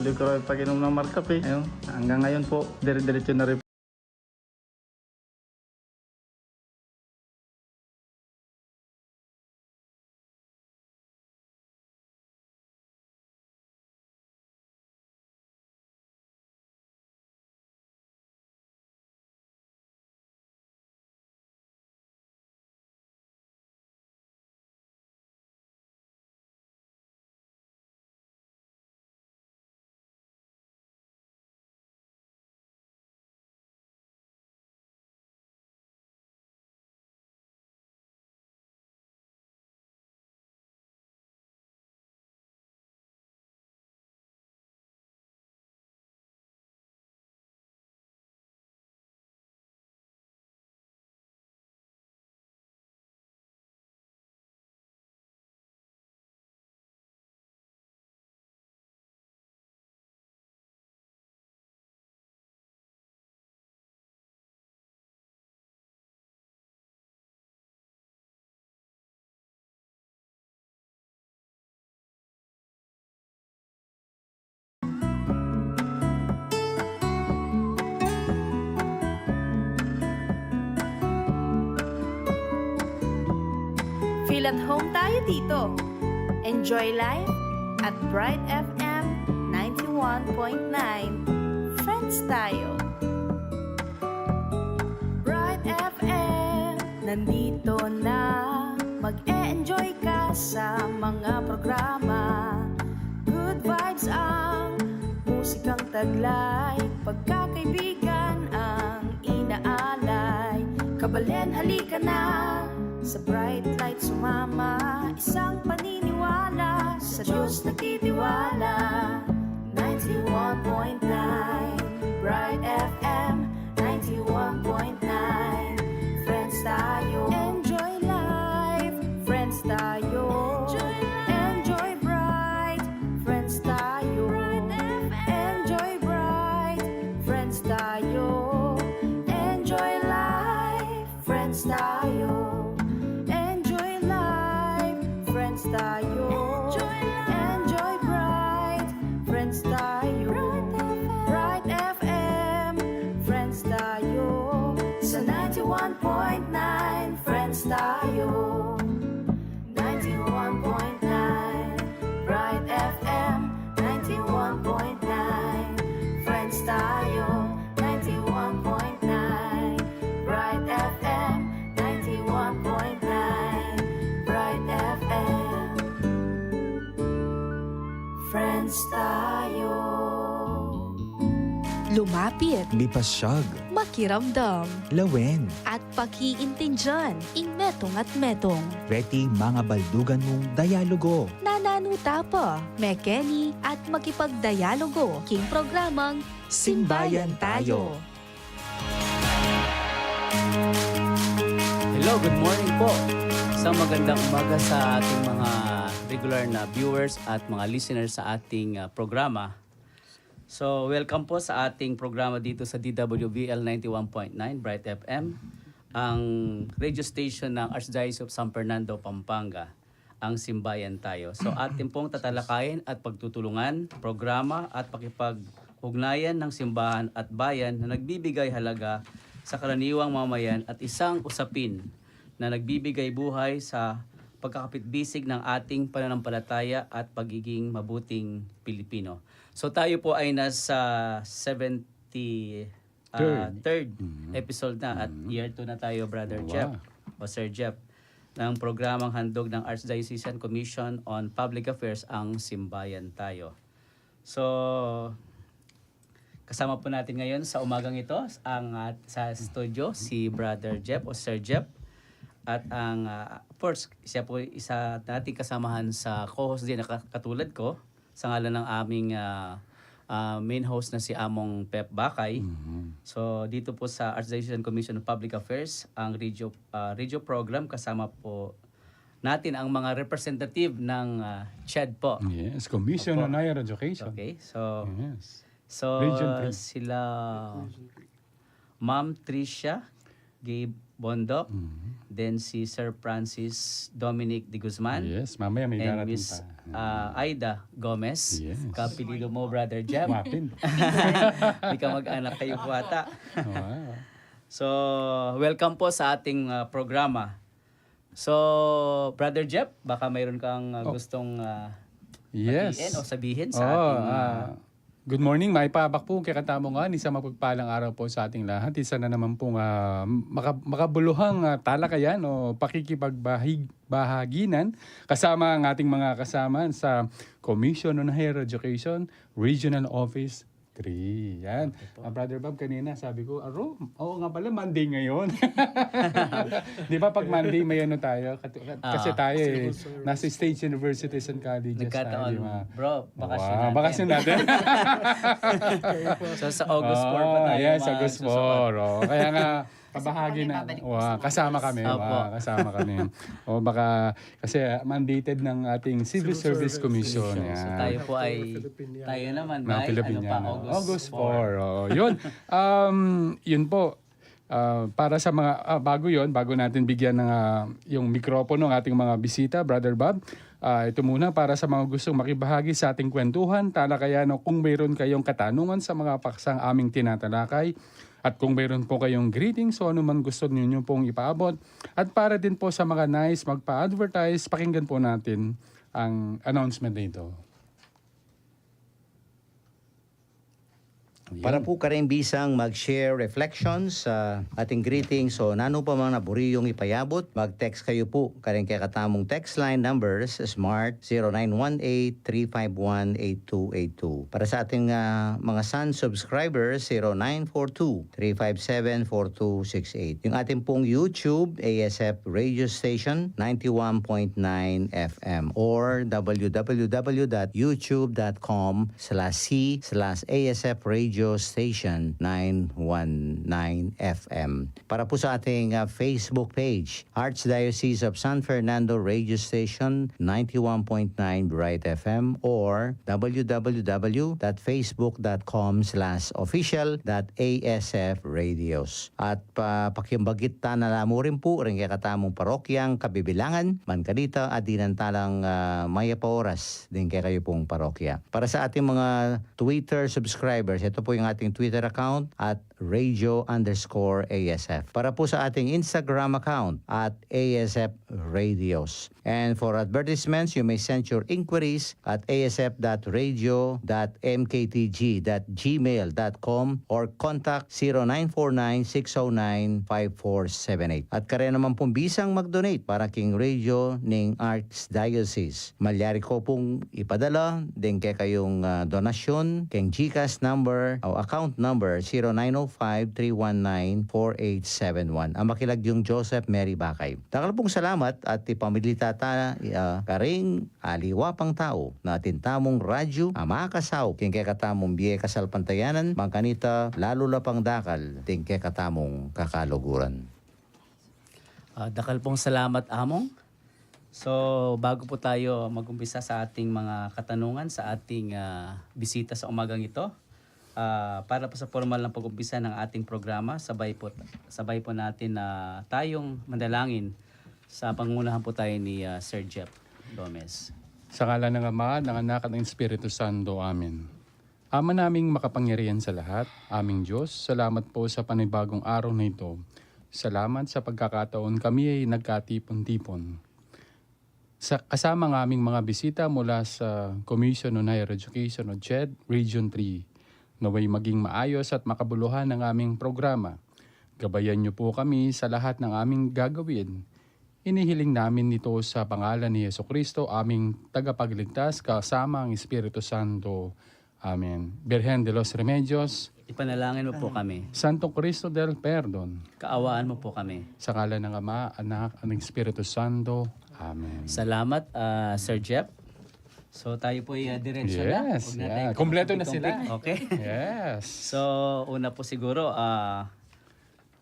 Hindi ko rin pag-inom ng markup eh. Ayun, hanggang ngayon po, dire-diretso na rin. Feel at home tayo dito. Enjoy life at Bright FM 91.9. Friends tayo. Bright FM, nandito na. Mag-e-enjoy ka sa mga programa. Good vibes ang musikang taglay. Pagkakaibigan ang inaalay. Kabalen, halika na. Sa bright light sumama, isang paniniwala, sa Diyos nagtitiwala. 91.9 Bright FM 91.9. Friends tayo, enjoy life. Friends tayo, enjoy bright. Friends tayo, enjoy bright. Friends tayo, enjoy life. Friends tayo, tayo. Enjoy bright. Friends tayo. Bright FM. Friends tayo. Sa 91.9. Friends tayo. 91.9. Bright FM. 91.9. Friends tayo. 91.9. Bright FM. 91.9. Bright FM. Friends tayo. Lumapit, Lipasyag, makiramdam, Lawen, at pakiintindihan, ingmetong at metong. Reti mga baldugan mong dialogo. Nananuta pa, mekeni at makipagdialogo. King programang Simbayan Tayo. Hello, good morning po. Isang magandang umaga sa ating mga regular na viewers at mga listeners sa ating programa. So, welcome po sa ating programa dito sa DWVL 91.9 Bright FM, ang radio station ng Archdiocese of San Fernando, Pampanga, ang Simbayan Tayo. So, ating pong tatalakayin at pagtutulungan, programa at pakipag-ugnayan ng simbahan at bayan na nagbibigay halaga sa karaniwang mamayan at isang usapin na nagbibigay buhay sa pagkakapit-bisig ng ating pananampalataya at pagiging mabuting Pilipino. So tayo po ay nasa 73rd episode na at year 2 na tayo, Brother Jeff o Sir Jeff, ng programang handog ng Archdiocesan Commission on Public Affairs, ang Simbayan Tayo. So kasama po natin ngayon sa umagang ito ang sa studio si Brother Jeff o Sir Jeff. At ang, of course, siya po isa nating kasamahan sa co-host din na katulad ko sa ngalan ng aming main host na si Among Pep Bakay. So dito po sa Archdiocesan Commission on Public Affairs, ang radio program, kasama po natin ang mga representative ng CHED po. Yes, Commission on Higher Education. Okay, so Yes. so Region 3. sila Ma'am Tricia Bondok, then si Sir Francis Dominic de Guzman, Yes, mamaya may and darating Miss pa. Aida Gomez. Yes. Kapilido mo, Brother Jeb. Wapin. Hindi ka mag-anak kayo po ata. Wow. So, welcome po sa ating programa. So, Brother Jeb, baka mayroon kang gustong Yes. batiin o sabihin sa Oh, ating... good morning, may pabak po kay Katamungan. Isang mapagpalang araw po sa ating lahat. Isa na naman pong makabuluhang talakayan o pakikipagbahaginan kasama ang ating mga kasama sa Commission on Higher Education, Regional Office 3. Yan. Brother Bob, kanina sabi ko, oo nga pala, Monday ngayon. Di ba pag Monday may ano tayo? Kasi tayo nasa State Universities and Colleges. Nagkataon, tayo, bro, bakasyon wow, natin. bakasyon natin. So, sa August 4 pa tayo. Yes, August 4. Kaya nga, kabahagi na. Kasama kami. Opo. Kasama kami. Baka, kasi mandated ng ating Civil Service Commission. So, Yan. tayo po ay, tayo naman Mga ba? Ano pa, August 4. Yun. Yun po. Para sa mga, bago natin bigyan ng yung mikropono ng ating mga bisita, Brother Bob, ito muna para sa mga gustong makibahagi sa ating kwentuhan, talakayan o kung mayroon kayong katanungan sa mga paksang aming tinatalakay, at kung mayroon po kayong greetings o ano man gusto niyo pong ipaabot. At para din po sa mga nais magpa-advertise, pakinggan po natin ang announcement nito. Para po karing bisang mag-share reflections sa ating greetings o nano pa mga naburi yung ipayabot, mag-text kayo po karing kay katamong text line numbers Smart 0918-351-8282. Para sa ating mga Sun subscribers 0942-357-4268. Yung ating pong YouTube ASF Radio Station 91.9 FM or www.youtube.com/c/ASF Radio Station 919 FM. Para po sa ating Facebook page, Archdiocese of San Fernando Radio Station 91.9 Bright FM or www.facebook.com/official.asf radios. At pakimbagit na mo rin po rin kay katamong parokyang Kabibilangan, Mankanita at dinantalang Maya Paoras din kay kayo pong parokya. Para sa ating mga Twitter subscribers, ito po yung ating Twitter account at radio_ASF. Para po sa ating Instagram account at ASF Radios. And for advertisements, you may send your inquiries at asf.radio.mktg.gmail.com or contact 0949-609-5478. At kaya naman pong bisang mag-donate para king radio ng Archdiocese. Malyari ko pong ipadala din kay kayong donasyon king GCash number o account number 0905-319-4871. Ang makilag yung Joseph Mary Bakay. Takal pong salamat at ipamilita ta karing aliwa pang tao na tintamong radyo amakasaw king kay katamong biye kasalpantayanan mangkanita lalo la pang dakal ting kay katamong kakaluguran. Dakal pong salamat, Among. So, bago po tayo mag-umpisa sa ating mga katanungan sa ating bisita sa umagang ito, para po sa formal ng pag-umpisa ng ating programa, sabay po natin na tayong mandalangin sa pangunahan po tayo ni Sir Jeff Gomez. Sa ngalan ng Ama, ng Anak at ng Espiritu Santo. Amen. Ama naming makapangyarihan sa lahat, aming Diyos, salamat po sa panibagong araw na ito. Salamat sa pagkakataon kami ay nagkatipon-tipon. Kasama ng aming mga bisita mula sa Commission on Higher Education o CHED Region 3, naway maging maayos at makabuluhan ang aming programa. Gabayan niyo po kami sa lahat ng aming gagawin. Inihiling namin ito sa pangalan ni Jesucristo, aming tagapagligtas, kasama ang Espiritu Santo. Amen. Virgen de los Remedios, Ipanalangin mo po kami. Santo Cristo del Perdon, Kaawaan mo po kami. sa ngalan ng Ama, Anak, at ng Espiritu Santo. Amen. Salamat, Sir Jeff. So, tayo po ay diretso na. Yes, Huwag na yeah. tayong Kompleto na kumpik-kumpik. sila. Okay. Yes. So, una po siguro,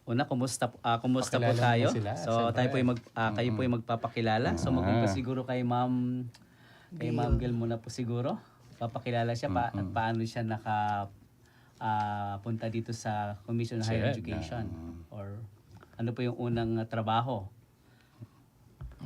kumusta po Pakilala tayo? mo sila, So, siyempre. tayo po kayo po ay magpapakilala. So, mag-umpisa siguro kay Ma'am Gail muna po siguro. Papakilala siya at paano siya punta dito sa Commission on Higher Check. Education or Ano po yung unang trabaho?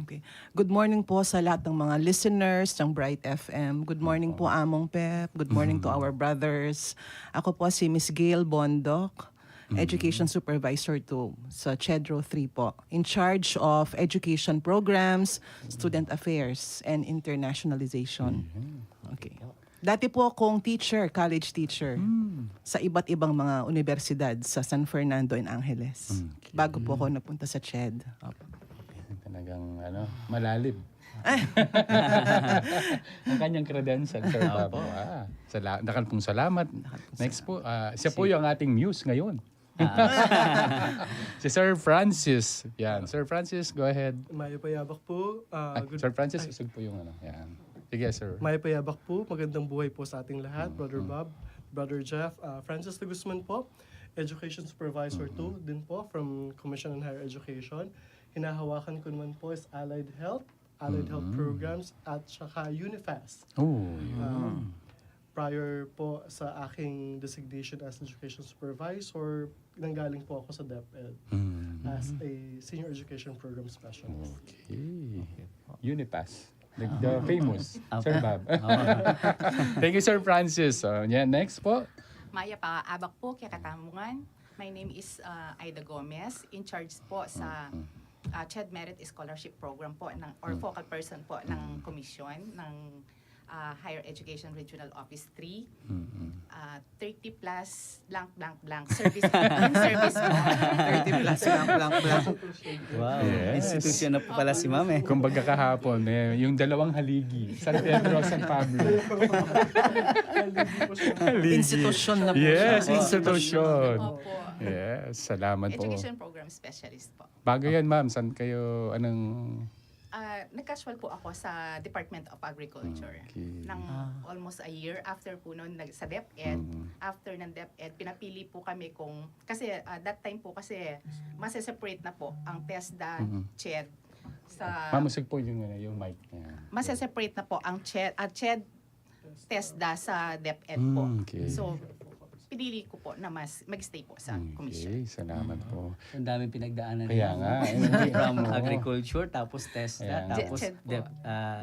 Okay. Good morning po sa lahat ng mga listeners ng Bright FM. Good morning po, Among Pep. Good morning to our brothers. Ako po si Miss Gail Bondok, Education Supervisor 2 sa CHEDRO 3 po. In charge of education programs, student affairs, and internationalization. Okay. Dati po akong teacher, college teacher, sa iba't ibang mga universidad sa San Fernando and Angeles. Bago po ako napunta sa CHED. Opo. Talagang malalim. Ang kanyang credential, Sir Bob. Nakal pong salamat. Next po, siya po yung ating muse ngayon. Si Sir Francis. Yan. Sir Francis, go ahead. Maya Payabak po. Sir Francis, usog po yung Yan. Sige, sir. Maya Payabak po. Magandang buhay po sa ating lahat. Brother Bob, Brother Jeff. Francis de Guzman po. Education Supervisor 2 din po from Commission on Higher Education. Hinahawakan ko naman po is Allied Health Programs at saka UNIFAS. Prior po sa aking designation as Education Supervisor, nanggaling po ako sa DepEd as a Senior Education Program Specialist. Okay. Unipass. The famous. Sir Bob. Thank you, Sir Francis. Next po. Maya pa abak po kaya Katamungan. My name is Aida Gomez, in charge po sa CHED Merit Scholarship Program po or focal person po ng komisyon ng Higher Education Regional Office 3. 30 plus blank blank blank service in service po. 30 plus blank. Wow. Yes. Institution na po pala si Ma'am eh. Kumbaga kahapon, yung dalawang haligi. San Pedro, San Pablo. Haligi. Institusyon na po Yes, siya. institusyon. Opo. Yes, salamat po. Education Program Specialist po. Bago yan, ma'am. Saan kayo, Nag-casual po ako sa Department of Agriculture Okay. ng almost a year after po noon sa DepEd. After ng DepEd, pinapili po kami kasi that time po kasi mase-separate na po ang TESDA, CHED sa Mamusig po yung mic niya. mase-separate na po ang CHED TESDA sa DepEd po. Okay. So pinili ko po na mag-stay po sa commission. Okay, salamat po. Ang daming pinagdaanan Kaya niya. nga. From agriculture, tapos TESDA, Ayan. tapos CHED po.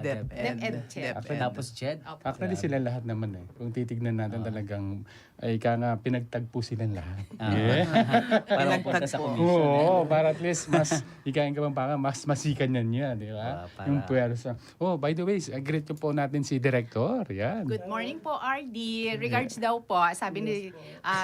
DepEd. CHED. tapos CHED. Opo. Actually, sila lahat naman eh. Kung titignan natin talagang, pinagtagpo silang lahat. Yeah. Para mapunta sa commission. Oo, para at least mas, ikain ka bang mas masikan yan, di ba? Para- Yung puwersa. Oh, by the way, greet ko po natin si Director. Yan. Good morning po, RD. Regards daw po, sabi ni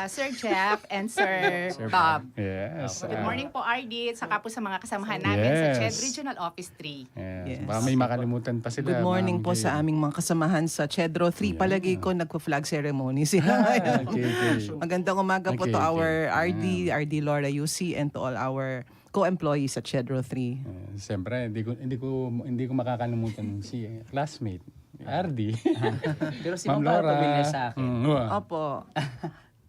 Sir Jeff and Sir Bob. Yes. Good morning po, RD. Saka po sa mga kasamahan namin sa Yes. CHED Regional Office 3. Yes. Yes. Baka may makalimutan pa sila. Good morning Ma'am po Gail. sa aming mga kasamahan sa CHEDRO 3. Palagi ko nagpo-flag ceremony sila. Okay, okay. Magandang umaga po to Okay, our okay. RD Laura UC, and to all our co-employees sa CHEDRO 3. Siyempre, hindi ko makakalimutan si classmate, RD. Pero si Ma'am Ma'am parang Laura. pamilyar sa akin. Opo.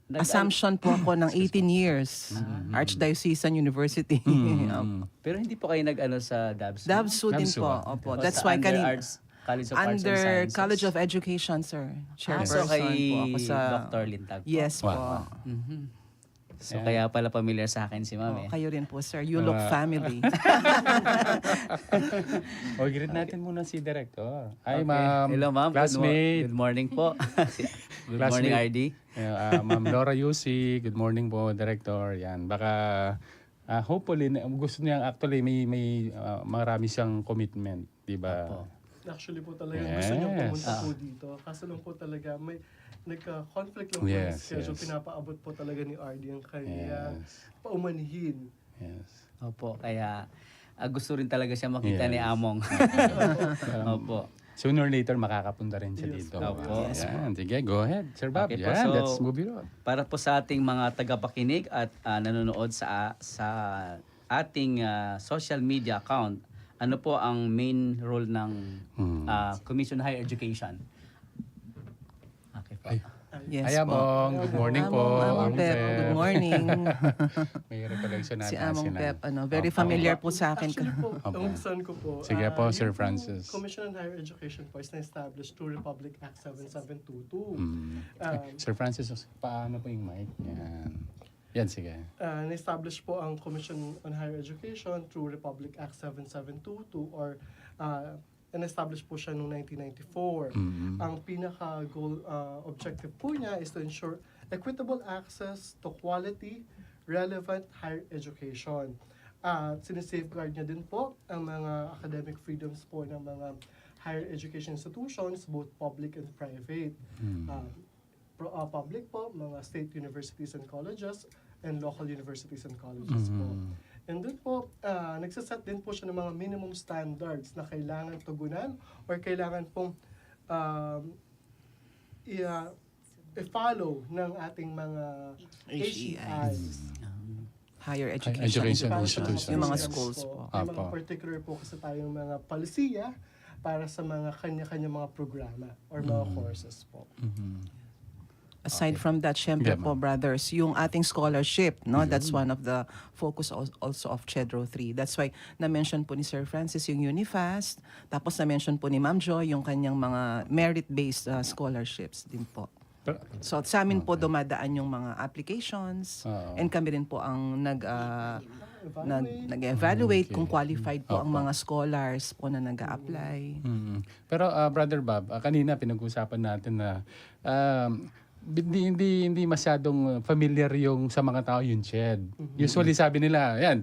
Assumption po ako ng 18 years. Archdiocesan University. Opo. Pero hindi po kayo nag-ano sa DABSU? DABSU din DABSU, po. ah. Opo. O That's sa why Under kanina. Arts, College of Arts and Under Sciences? College of Education, sir. So Chairperson kay po ako sa... Dr. Lintag po? Yes po. Wow. So kaya pala pamilyar sa akin si Ma'am Oh, eh. kayo rin po, sir. You look family. O, greet natin muna si Director. Hi, Okay. ma'am. Hello ma'am. Classmate. Good morning po. Good morning Classmate. RD. Ma'am Laura Yusi, good morning po, Director. Yan, baka hopefully, gusto niya actually may marami siyang commitment, di ba? Opo. Actually po talaga gusto niyo Yes. pumunta po dito. Kaso lang po talaga may nagka-conflict lang po Yes, yung schedule. yes. Pinapaabot po talaga ni RD ang kanya Yes. paumanhin. Yes. Opo, kaya gusto rin talaga siya makita Yes. ni Among. Opo. Sooner or later, makakapunta rin siya Yes, dito. Opo. Yan, sige, go ahead. Sir Bob, Okay po, yan, so- let's move it on. Para po sa ating mga tagapakinig at nanonood sa ating social media account, ano po ang main role ng Commission on Higher Education? Okay po. Ay. Yes Hi, po. Among. Good morning po. Among Pep. Good morning. May recollection natin Si Among sila. Pep, very familiar po sa akin. Actually po, Opo. ang son ko po. Sige po, yung Sir po Francis. Commission on Higher Education po is na-establish through Republic Act 7722. Sir Francis, paano po yung mic? Yan. Yan, sige. Na-establish po ang Commission on Higher Education through Republic Act 7722 or na-establish po siya noong 1994. Ang pinaka-goal objective po niya is to ensure equitable access to quality, relevant higher education. Sinisafeguard niya din po ang mga academic freedoms po ng mga higher education institutions, both public and private. Public po, mga state universities and colleges, and local universities and colleges po. And then po, nagsaset din po siya ng mga minimum standards na kailangan tugunan or kailangan pong i-follow ng ating mga HEIs. Higher education, Education institutions, institutions. yung mga schools po. May mga Apo. particular po kasi tayong mga palisiya para sa mga kanya-kanya mga programa or mga courses po. Aside from that, syempre Yeah, po, ma'am. brothers, yung ating scholarship, no? That's one of the focus also of CHEDRO 3. That's why na-mention po ni Sir Francis yung UniFast, tapos na-mention po ni Ma'am Joy yung kanyang mga merit-based scholarships din po. So sa amin po dumadaan yung mga applications and kami rin po ang nag-evaluate kung qualified po ang mga scholars po na nag-a-apply. Pero Brother Bob, kanina pinag-usapan natin na hindi masyadong familiar yung sa mga tao yung CHED. Usually sabi nila, yan,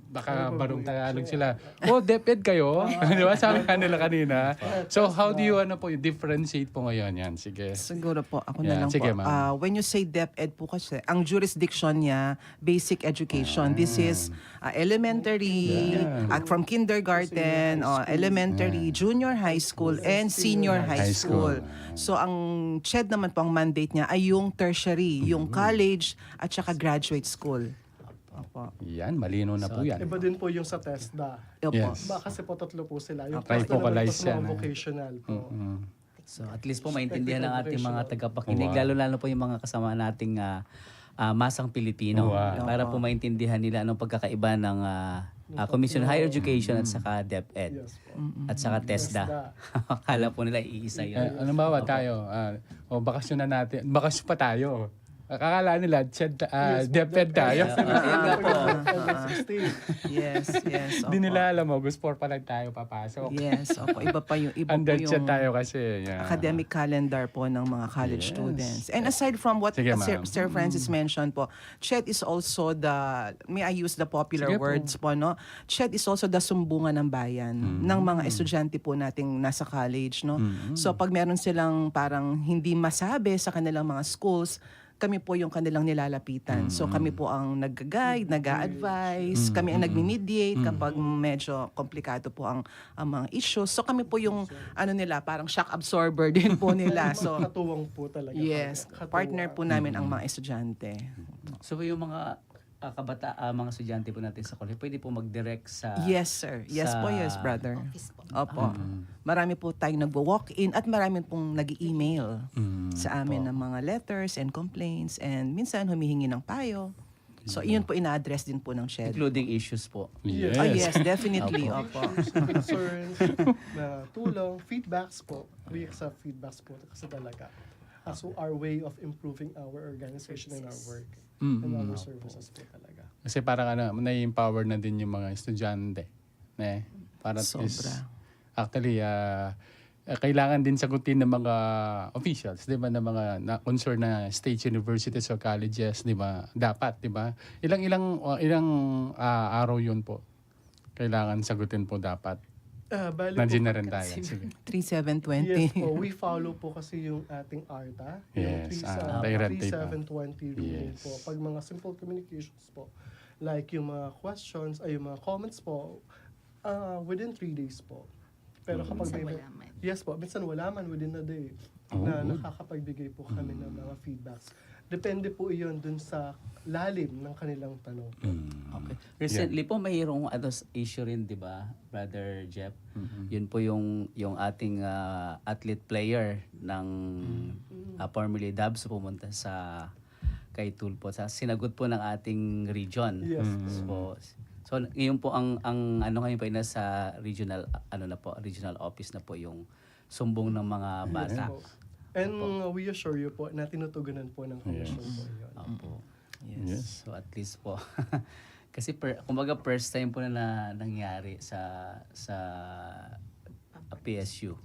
baka barong Tagalog sila. Oh, DepEd kayo? Di ba? Sabi nila kanina. So how do you differentiate po ngayon? Yan, sige. Siguro po, ako na Yeah, lang sige, po. ma'am. When you say DepEd po kasi, ang jurisdiction niya, basic education. This is elementary, from kindergarten, elementary, junior high school, and senior high school. So ang CHED naman po, ang mandate niya ay yung tertiary, yung college at saka graduate school. Opo. Yan, malino na po yan. Iba din po yung sa TESDA. Opo. Yes. Kasi po tatlo po sila. Yung Okay. TESDA naman po Focalize sa mga yan, vocational po. So at least po maintindihan ng ating mga tagapakinig, Wow. lalo-lalo po yung mga kasama nating masang Pilipino. Wow. Para po maintindihan nila anong pagkakaiba ng Commission on Higher Education at saka DepEd. Yes po. At saka TESDA. Akala po nila iisa yun. Ano ba tayo? Bakasyon na natin. Bakasyon pa tayo. Akala nila, DepEd tayo. Ayan nga po. Yes, yes. Hindi opo. nila alam, August 4 pa lang tayo papasok. Yes, opo. Iba po Under chat yung tayo kasi. Yeah. academic calendar po ng mga college Yes. students. And aside from what Sige, ma'am. Sir Francis mentioned po, CHED is also may I use the popular Sige po. words po, no? CHED is also the sumbungan ng bayan ng mga estudyante po nating nasa college, no? So pag meron silang parang hindi masabi sa kanilang mga schools, kami po yung kanilang nilalapitan. So kami po ang nag-guide, nag-a-advise, kami ang nagmi-mediate kapag medyo komplikado po ang mga issues. So kami po yung nila, parang shock absorber din po nila. So Katuwang po talaga. yes, Katuwang. partner po namin ang mga estudyante. So yung mga mga estudyante po natin sa college, pwede po mag-direct sa... Yes, sir. Yes sa po, yes, brother. Office po. Opo. Marami po tayong nagwo-walk-in at marami pong nag-email sa amin ng mga letters and complaints and minsan humihingi ng payo. So, iyon po ina-address din po ng CHED. Including issues po. Yes. Oh, yes, definitely. Opo. Concerns, na tulong, feedbacks po. We accept feedbacks po kasi talaga. As our way of improving our organization and our work and our services po talaga. Kasi parang na-empower na din yung mga estudyante. Para at Sobra. least, actually, kailangan din sagutin ng mga officials, di ba, ng mga concerned na state universities or colleges, di ba? Dapat, di ba? Ilang araw yun po. Kailangan sagutin po dapat. Bali Nandiyan po, na rin tayo. Sige. 3720. yes po, we follow po kasi yung ating ARTA, yung Yes, 3720 ruling po. Pag mga simple communications po, like yung mga questions, ay yung mga comments po, within 3 days po. Pero kapag Minsan may... wala man. Yes po, minsan wala man within a day na nakakapagbigay po kami ng mga feedbacks. Depende po iyon dun sa lalim ng kanilang tanong. Okay. Recently po mayroong issue rin, 'di ba, Brother Jeff? Yun po yung ating athlete player ng formerly Dubs pumunta sa kay Tulpo sa sinagot po ng ating region. Yes. So yun po ang ngayon po nasa regional regional office na po yung sumbong ng mga bata. Yes po. And we assure you po na tinutugunan po ng commission po yun. Opo. Yes. So at least po. Kasi kumbaga first time po na nangyari sa PSU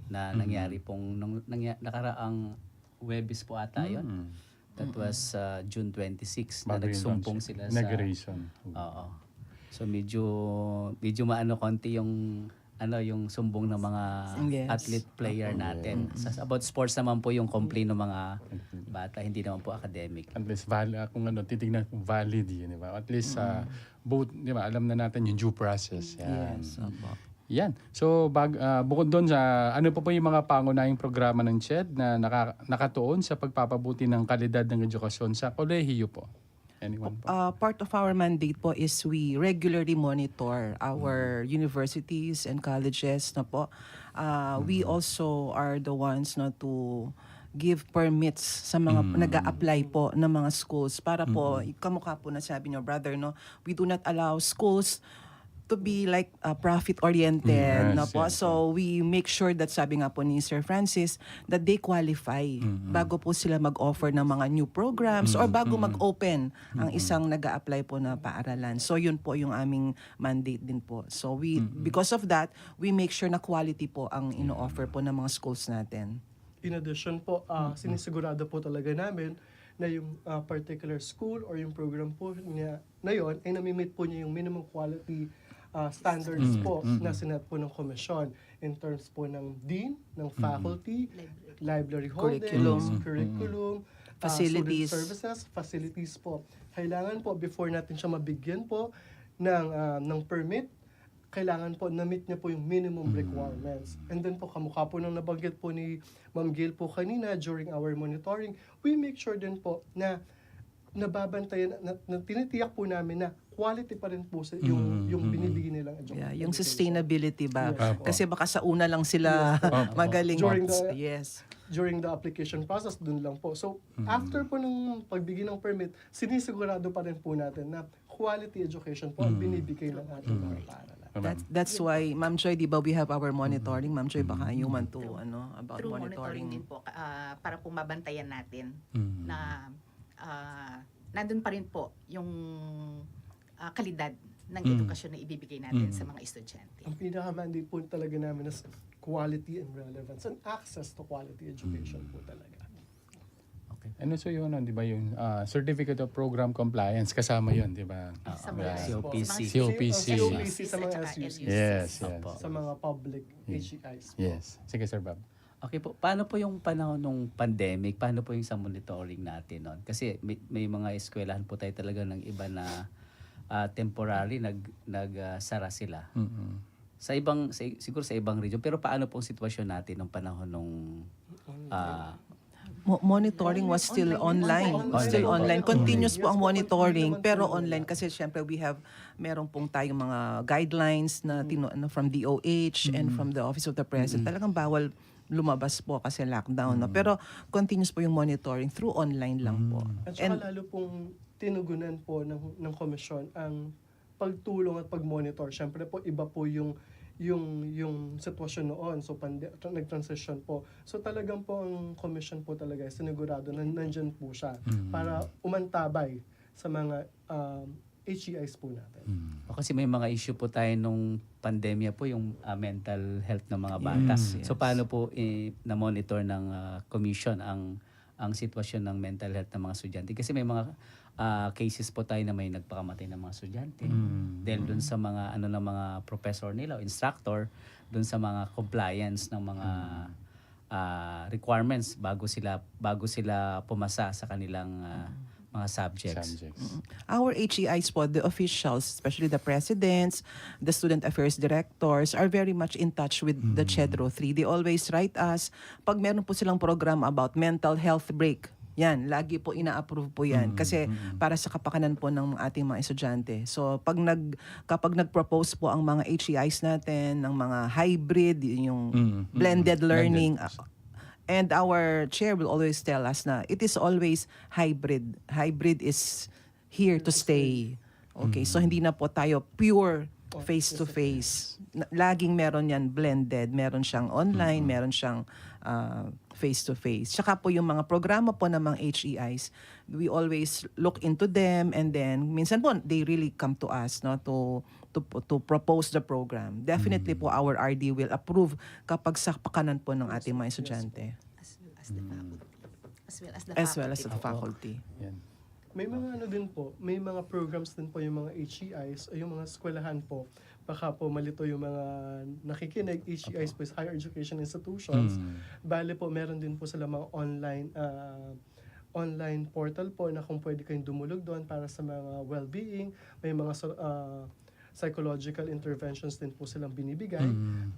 na nangyari pong nakaraang Webis po ata yun. That was June 26 na nagsumpong sila sa Inauguration. Oo. So medyo maano konti yung yung sumbong ng mga Yes. athlete player natin. About sports naman po yung complaint ng mga bata, hindi naman po academic. At least kung titignan kung valid yun, di ba? At least both, di ba, alam na natin yung due process. Yan. Yes, opo. Yan. So bukod doon sa ano po yung mga pangunahing programa ng CHED na nakatuon sa pagpapabuti ng kalidad ng edukasyon sa kolehiyo po? Anyone po? Part of our mandate po is we regularly monitor our universities and colleges na po. We also are the ones to give permits sa mga nag-a-apply po ng mga schools para po, kamukha po na sabi niyo, brother, we do not allow schools to be like profit-oriented. Yes, po. yes, So we make sure that, sabi nga po ni Sir Francis, that they qualify bago po sila mag-offer ng mga new programs or bago mag-open ang isang nag-a-apply po na paaralan. So yun po yung aming mandate din po. So because of that, we make sure na quality po ang ino-offer po ng mga schools natin. In addition po, sinisigurado po talaga namin na yung particular school or yung program po niya na yon ay namimit po niya yung minimum quality standards po na sinet po ng komisyon in terms po ng dean, ng faculty, library holdings, curriculum, Facilities. student services, facilities po. Kailangan po before natin siya mabigyan po ng permit, kailangan po na-meet niya po yung minimum requirements. And then po, kamukha po nung nabanggit po ni Ma'am Gail po kanina during our monitoring, we make sure din po na nababantayan, na tinitiyak po namin na quality pa rin po yung binibigay nilang education. Yeah, yung sustainability ba? Yes. Kasi baka sa una lang sila magaling. During the application process, dun lang po. So, after po ng pagbigay ng permit, sinisigurado pa rin po natin na quality education po ang binibigay ng ating mga paaralan. That's why, Ma'am Joy, di ba we have our monitoring? Ma'am Joy, baka you want to, about Through monitoring. monitoring din po, para po mabantayan natin na nandun pa rin po yung kalidad ng edukasyon na ibibigay natin sa mga estudyante. Ang pinaka-mandate po talaga namin is quality and relevance and access to quality education po talaga. Okay. Ano so yun, di ba yung Certificate of Program Compliance, kasama yun, di ba? Sa mga COPC. COPC. COPC sa mga at saka SUCs. Yes, yes. Opo. Sa mga public HEIs po. Yes. Sige, Sir Bob. Okay po, paano po yung panahon ng pandemic? Paano po yung sa monitoring natin noon? Kasi may mga eskwelahan po tayo talaga ng iba na temporary nagsara sila. Sa siguro sa ibang region, pero paano po ang sitwasyon natin nung panahon nung Monitoring was still online. Still online. Continuous po ang monitoring, pero online kasi syempre meron pong tayong mga guidelines na from DOH and from the Office of the President. Talagang bawal lumabas po kasi lockdown. No? Pero continuous po yung monitoring through online lang po. At saka lalo pong tinugunan po ng komisyon ang pagtulong at pag-monitor. Siyempre po, iba po yung sitwasyon noon. So, nag-transition po. So, talagang po ang commission po talaga, sinigurado na nandyan po siya para umantabay sa mga HEIs po natin. kasi may mga issue po tayo nung pandemya po, yung mental health ng mga bata. Yes. So paano po na-monitor ng commission ang sitwasyon ng mental health ng mga estudyante? Kasi may mga cases po tayo na may nagpakamatay ng mga estudyante. Dahil dun sa mga ng mga professor nila o instructor, dun sa mga compliance ng mga requirements bago sila pumasa sa kanilang mga subjects. Our HEIs po, the officials, especially the presidents, the student affairs directors, are very much in touch with the CHEDRO 3. They always write us pag meron po silang program about mental health break. Yan, lagi po ina-approve po yan kasi para sa kapakanan po ng ating mga estudyante. So kapag nag-propose po ang mga HEIs natin ng mga hybrid, yung blended learning, and our chair will always tell us na it is always hybrid. Hybrid is here to stay. Okay, so hindi na po tayo pure face-to-face. Laging meron yan blended. Meron siyang online, meron siyang face-to-face. Tsaka po yung mga programa po ng mga HEIs, we always look into them, and then minsan po they really come to us, no, to propose the program. Definitely po our RD will approve kapag sa pakanan po ng ating mga estudyante. As well as the faculty. As well as the faculty. Yan. May mga ano din po, may mga programs din po yung mga HEIs o yung mga eskwelahan po. Baka po malito yung mga nakikinig, HEIs po is higher education institutions. Bale po, meron din po sila mga online portal po na kung pwede kayong dumulog doon para sa mga well-being. May mga psychological interventions din po silang binibigay.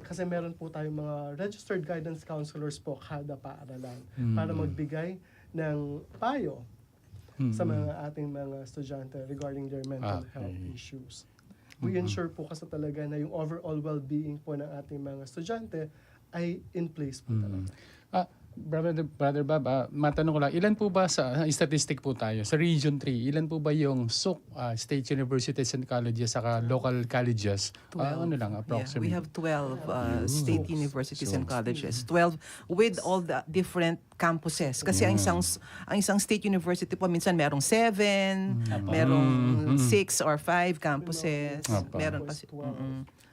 Kasi meron po tayong mga registered guidance counselors po kada paaralan para magbigay ng payo sa mga ating mga estudyante regarding their mental health issues. We ensure po kasi talaga na yung overall well-being po ng ating mga estudyante ay in place po talaga. Brother Bob, matanong ko lang, ilan po ba sa statistic po tayo, sa Region 3, ilan po ba yung SUC, State Universities and Colleges, saka local colleges? Ano lang, approximately? We have 12 state universities and colleges. 12 with all the different campuses. Kasi ang isang state university po, minsan merong 7, merong 6 or 5 campuses. Meron pa.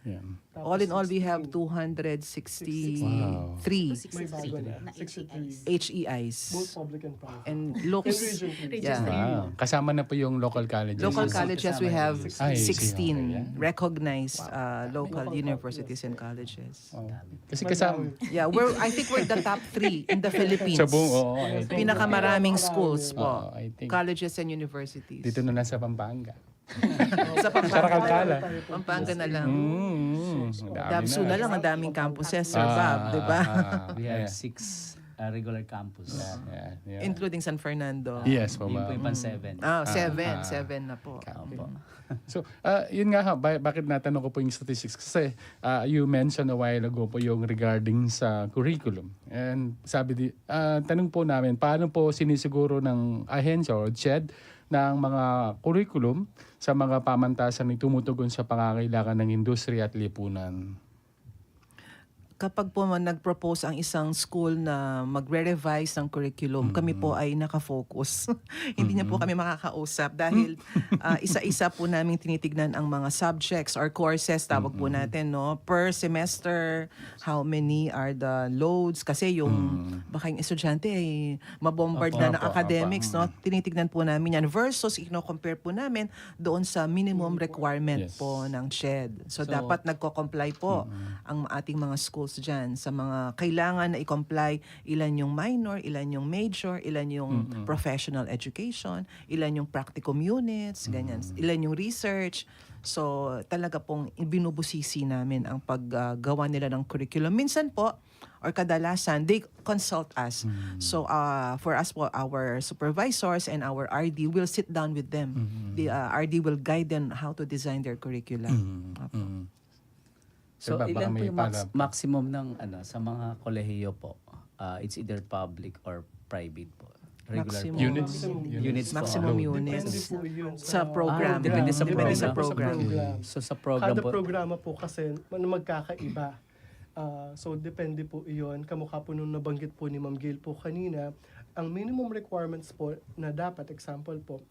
Yan. All in all, we have 263 May bago na, 63. HEIs. Both public and private. And In looks, Region 3. yeah. Kasama na po yung local colleges. Local colleges, we have Ay, 16 recognized local universities and colleges. Kasi kasama, Yeah, I think we're the top 3 in the Philippines. sa buong, I think. Pinakamaraming schools po. I think. Colleges and universities. Dito na lang sa Pampanga. Sa Sarangkala. Pampanga na lang. Dami Dabsu na lang, ang daming campuses, Sir Bob, di ba? We have 6 regular campus. Yeah. Including San Fernando. Yes, po Yun ba? po yung pan-7. 7 na po. Opo. So, yun nga bakit natanong ko po yung statistics? Kasi you mentioned a while ago po yung regarding sa curriculum. And tanong po namin, paano po sinisiguro ng ahensya o CHED ng mga curriculum sa mga pamantasan na tumutugon sa pangangailangan ng industriya at lipunan? Kapag po nag-propose ang isang school na magre-revise ng curriculum, kami po ay nakafocus. Hindi niya po kami makakausap dahil isa-isa po namin tinitignan ang mga subjects or courses, tawag po natin, no? Per semester, how many are the loads? Kasi yung baka yung estudyante ay mabombard na ng academics, no? Tinitignan po namin yan versus ino-compare po namin doon sa minimum requirement po ng CHED. So dapat nagko-comply po ang ating mga schools dyan sa mga kailangan na i-comply, ilan yung minor, ilan yung major, ilan yung professional education, ilan yung practicum units, ganyan, ilan yung research. So talaga pong binubusisi namin ang paggawa nila ng curriculum. Minsan po, or kadalasan, they consult us. So for us po, our supervisors and our RD will sit down with them. The RD will guide them how to design their curriculum. So Baka ilan po may yung maximum ng sa mga kolehiyo po? It's either public or private po. Regular Maximum. po. Units po. Maximum Depende units po yun sa program. Depende sa Depende sa program. program. So sa program Kada po, programa po kasi magkakaiba. So depende po iyon. Kamukha po nung nabanggit po ni Ma'am Gail po kanina, ang minimum requirements po na dapat, example po,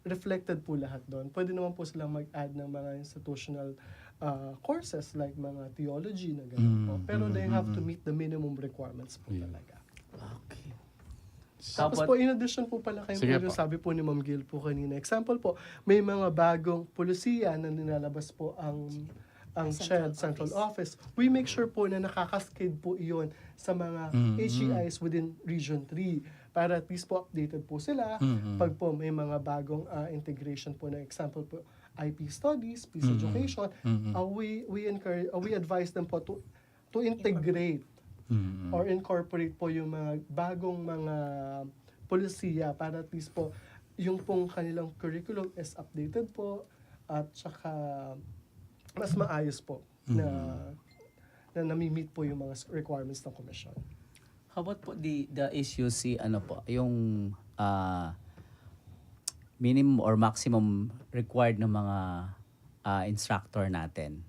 reflected po lahat doon. Pwede naman po silang mag-add ng mga institutional courses like mga theology na gano'n po. Pero they have to meet the minimum requirements po talaga. okay. Tapos po, in addition po pala kayo Sige po, po. sabi po ni Ma'am Gail po kanina. Example po, may mga bagong pulisiya na nilalabas po ang CHED Central Office. We make sure po na nakakaskade po iyon sa mga HEIs within Region 3 para at least po updated po sila. Pag po may mga bagong integration po na example po, IP studies, peace education, we advise them po to integrate or incorporate po yung mga bagong mga polisiya para at least po yung pong kanilang curriculum is updated po at saka mas maayos po na nami-meet po yung mga requirements ng commission. How about po the SUC, yung minimum or maximum required ng mga instructor natin.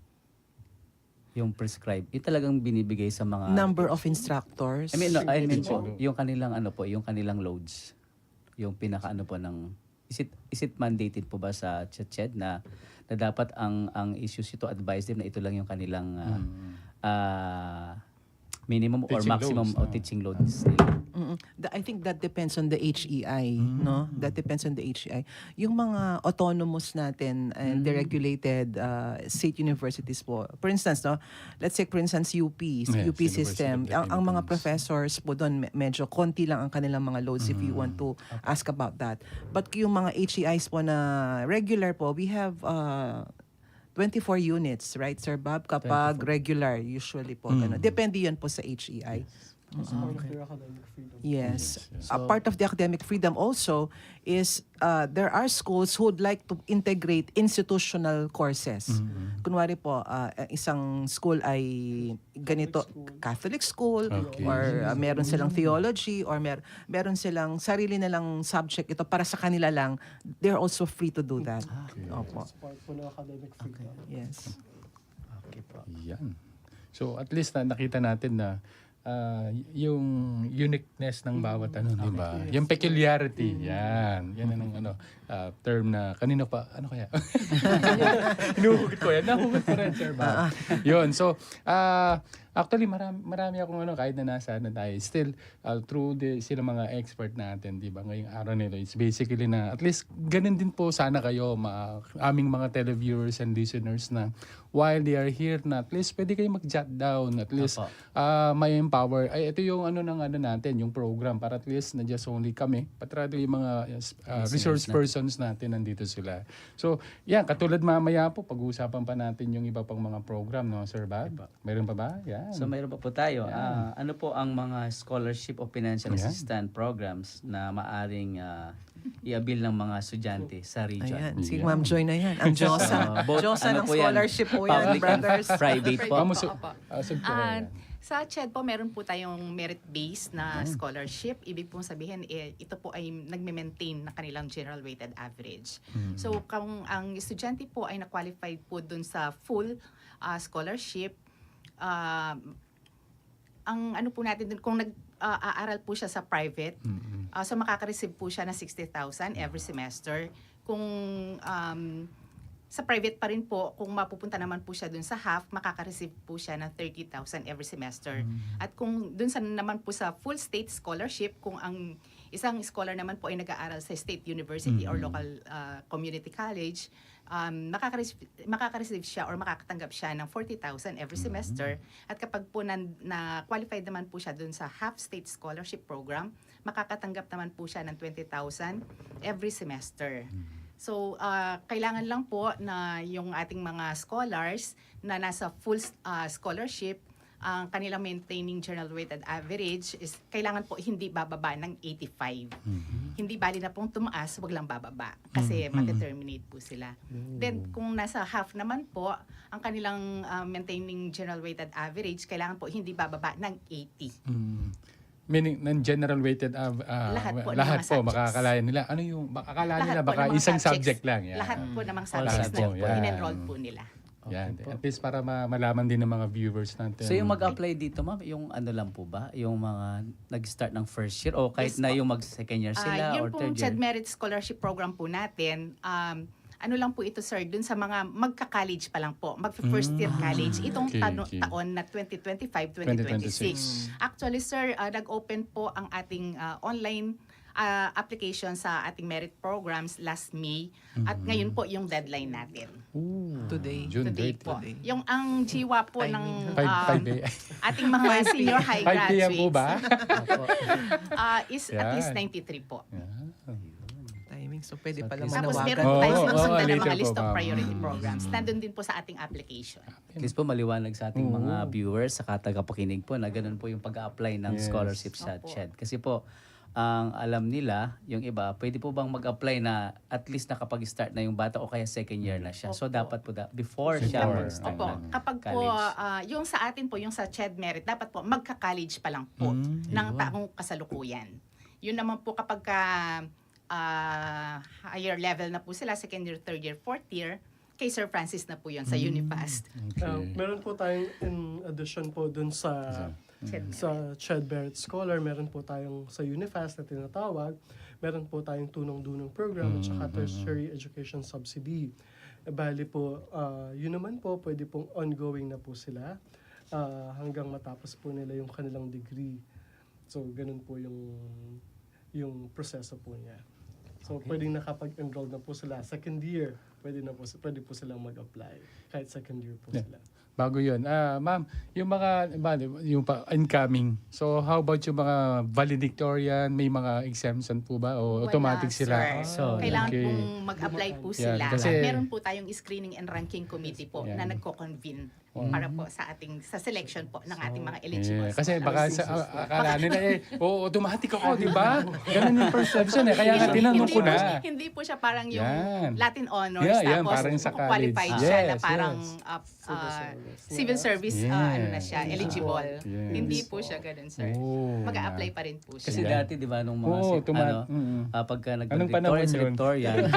Yung prescribe, yung talagang binibigay sa mga Number of instructors. I mean po, yung kanilang yung kanilang loads. Yung pinaka po ng is it mandated po ba sa CHED na dapat ang issues ito advise them na ito lang yung kanilang minimum or Teaching maximum loads, no? teaching loads nila. I think that depends on the HEI, no? That depends on the HEI. Yung mga autonomous natin and deregulated state universities po. For instance, no, let's say for instance UP University system. of the Ang mga Philippines. professors po doon medyo konti lang ang kanilang mga loads if you want to ask about that. But yung mga HEIs po na regular po, we have 24 units, right, Sir Bob? Kapag regular, usually po. Ganun. Depende yun po sa HEI. It's part of their academic freedom. Yes. Yes. A part of the academic freedom also is there are schools who would like to integrate institutional courses. Kunwari po, isang school ay ganito, Catholic school, Okay. or meron silang theology, or meron silang sarili nilang subject ito para sa kanila lang. They're also free to do that. Opo. It's part po ng academic freedom. Yes. Okay po. Yan. So at least nakita natin na yung uniqueness ng bawat di ba? Yung peculiarity, yan. Yan ang term na kanino pa, ano kaya? Hinuhugot ko yan. Nahugot ko rin, Sir Bob. Yun. So, actually, marami akong kahit na nasa tayo. Still, through sila mga expert natin, di ba? Ngayong araw nito, it's basically na, at least, ganun din po sana kayo, aming mga televiewers and listeners na while they are here na at least pwede kayo mag-jot down. At least, may empower. Ay, ito yung natin, yung program para at least na just only kami, but rather yung mga resource persons natin nandito sila. So, yan, katulad mamaya po, pag-uusapan pa natin yung iba pang mga program, no, Sir Bob? Mayroon pa ba? Yan. So mayroon pa po tayo. Ano po ang mga scholarship o financial assistance programs na maaring i-avail ng mga estudyante sa region? Ayan. Si Ma'am Joy na yan. Ang Diyosa. Both, Diyosa ng po yan? scholarship po yan, Public and brothers. private po. Private po, opo. Sige po kayo. Sa CHED po, meron po tayong merit-based na scholarship. Ibig pong sabihin, ito po ay nagme-maintain na kanilang general weighted average. So, kung ang estudyante po ay na-qualified po dun sa full scholarship, ang ano po natin dun, kung aaral po siya sa private, so makaka-receive po siya ng 60,000 every semester. Kung sa private pa rin po, kung mapupunta naman po siya dun sa half, makaka-receive po siya ng 30,000 every semester. At kung dun sa naman po sa full state scholarship, kung ang isang scholar naman po ay nag-aaral sa state university or local community college, makaka-receive siya or makakatanggap siya ng 40,000 every semester. At kapag po na-qualified naman po siya dun sa half state scholarship program, makakatanggap naman po siya ng 20,000 every semester. So, kailangan lang po na yung ating mga scholars na nasa full scholarship, ang kanilang maintaining general weighted average is kailangan po hindi bababa ng 85. Hindi bali na pong tumaas, wag lang bababa kasi ma-determinate po sila. Then, kung nasa half naman po, ang kanilang maintaining general weighted average, kailangan po hindi bababa ng 80. Meaning, ng general weighted, Lahat po ng lahat mga po, subjects. makakalayan nila. Ano yung, akala Lahat nila po baka ng mga isang subjects. subject lang. Yan. Lahat po namang All subjects subjects na po, po, yan. in-enroll po nila. Yan. At least para malaman din ng mga viewers natin. So yung mag-apply dito, ma'am, yung ano lang po ba? Yung mga nag-start ng first year o kahit Yes na po. yung mag-second year sila or Yun third pong year? CHED Merit Scholarship Program po natin, ano lang po ito, sir, dun sa mga magka-college pa lang po, mag-first year college, itong Okay. taon na 2025-2026. Actually, sir, nag-open po ang ating online application sa ating merit programs last May at ngayon po yung deadline natin. Today. June Today 30. po. Yung ang jiwa po ng 5 ating mga senior high 5 p.m. po graduates ba? is at Yan. least 93 po. Timing. So, pwede pala Tapos manawagan. meron po tayo Oo, sinusundan ng later mga po, list of ma'am. priority programs. Nandun din po sa ating application. At least po maliwanag sa ating mga viewers sa tagapakinig po na ganun po yung pag-apply ng Yes. scholarship sa Opo. CHED. Kasi po, ang alam nila, yung iba, pwede po bang mag-apply na at least nakapag-start na yung bata o kaya second year na siya. So Opo. dapat po before siya Before. mag-start Opo, ng kapag po, college. yung sa atin po, yung sa CHED Merit, dapat po magka-college pa lang po ng taong kasalukuyan. Yun naman po kapag higher level na po sila, second year, third year, fourth year, kay Sir Francis na po yun sa Unifast. Meron po tayong in addition po dun sa Ched Barrett Scholar, meron po tayong sa Unifast na tinatawag, meron po tayong tunong-dunong program at saka tertiary education subsidy. Bali po, yun naman po, pwede pong ongoing na po sila hanggang matapos po nila yung kanilang degree. So, ganun po yung proseso po niya. So, pwedeng nakapag-enroll na po sila. Second year, pwede po silang mag-apply. Kahit second year po sila. Bago yun. Ma'am, yung mga incoming. So how about yung mga valedictorian? May mga exemption po ba? O automatic sila? Sir. Kailangan okay. pong mag-apply po sila. kasi- Meron po tayong screening and ranking committee po na nagko-convene para po sa selection po ng ating mga eligible. Kasi baka akala nila automatic ako, di ba? Ganun yung perception eh. Kaya nga tinanong ko na. Hindi po siya parang yung Yan. Latin honors Yeah, tapos parang sa qualified college. siya na Yes, parang yes. civil service Yes. ano na siya, eligible. Yes. Hindi po siya ganun, sir. Oh, Mag-a-apply pa rin po siya. Kasi dati, di ba, nung mga pagka Anong panahon nag-valedictorian, yun?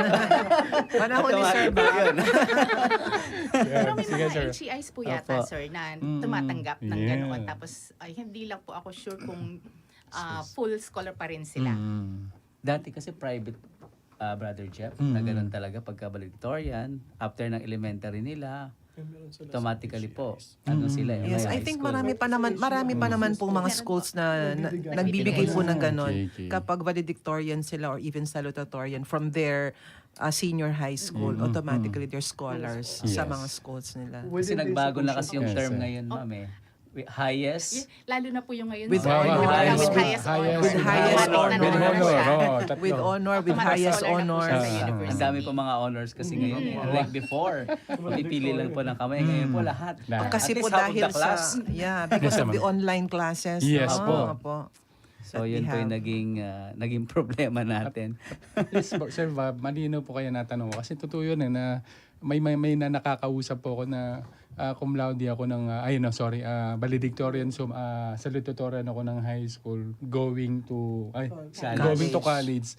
Panahon ni Sir Bob. Pero may Sige, mga sir. HCIs po yata, Opo. sir, na tumatanggap ng Yeah. ganoon. Tapos hindi lang po ako sure kung full scholar pa rin sila. dati kasi private, Brother Jeff, na ganun talaga pagka valedictorian, after ng elementary nila, automatically po, sila. Yes, I may high think school. marami pa naman pong mga schools na nagbibigay po ng ganon. Okay. Kapag valedictorian sila or even salutatorian from their senior high school, automatically they're scholars sa Yes. mga schools nila. Kasi nagbago na kasi yung Yes, term sir. ngayon, ma'am eh. Highest, Lalo na po yung ngayon. With sir, honor. yung Highest- with highest honor. With highest Automatic honor. na With naman honor, siya. tatlo. With honor, with Automatic highest scholar na po honors. siya sa ang university. dami po mga honors kasi ngayon. Like before, pipili lang po ng kamay. Ngayon po lahat. Lahat. Kasi At po least half of dahil the class. because Yes, of the ma'am. online classes. Yes Oo, po. So That yun we po yung have. naging problema natin. Yes, Sir Bob, malinaw po kaya natanong ko. Kasi totoo yun na may na nakakausap po ako na cum laude ako ng, valedictorian, salutatorian ako ng high school, going to college.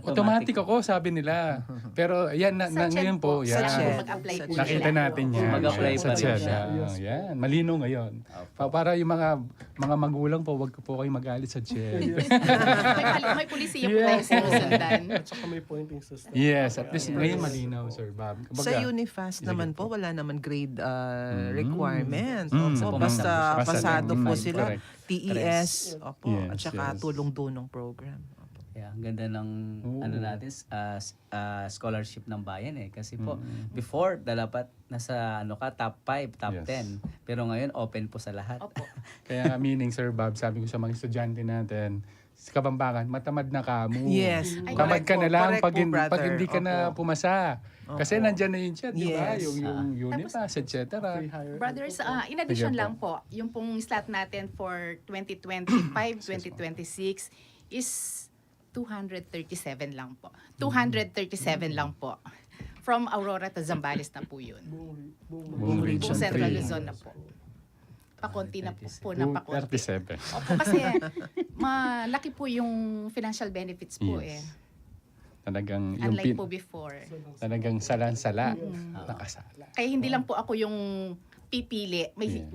Automatic ako, sabi nila. Pero yan, Sa Ched ngayon po, Sa yan. Ched po, mag-apply po Nakita sila. natin yan. Mag-apply Sa pa rin Ched, siya. yan, malinaw ngayon. Para yung mga magulang po, wag po kayo magalit sa Ched. May pulisiya po tayo sinusundan. At saka may pointing system. Yes, at least ngayon malinaw, Sir Bob. Sa Unifast naman po, wala naman grade requirement. Sa Opo, pumasok. basta pasado po Correct. sila. TES, opo, Yes, at saka yes. tulong-dunong program. Yeah, ang ganda ng natin scholarship ng bayan eh kasi po before dapat nasa top 5, top Yes. 10. Pero ngayon open po sa lahat. Opo. Kaya nga meaning, Sir Bob, sabi ko sa mga estudyante natin, sa Kabambangan, matamad na ka mo. Yes. Ay, Tamad correct ka po, na lang correct pag, po, brother. pag hindi ka na Opo. pumasa. Kasi Opo. nandyan na yun siya, di ba? Yes. Yung Unipass, etc. Brothers, in addition Sige po. lang po, yung pong slot natin for 2025-2026 is 237 lang po. 237 lang po. From Aurora to Zambales na po yun. Buong Buong Central 3. Luzon na po. Pakunti na po na pakunti. 37. Opo, kasi malaki po yung financial benefits po Yes. Talagang Talagang unlike po before. talagang salan-sala, nakasala. Kaya hindi lang po ako yung pipili. May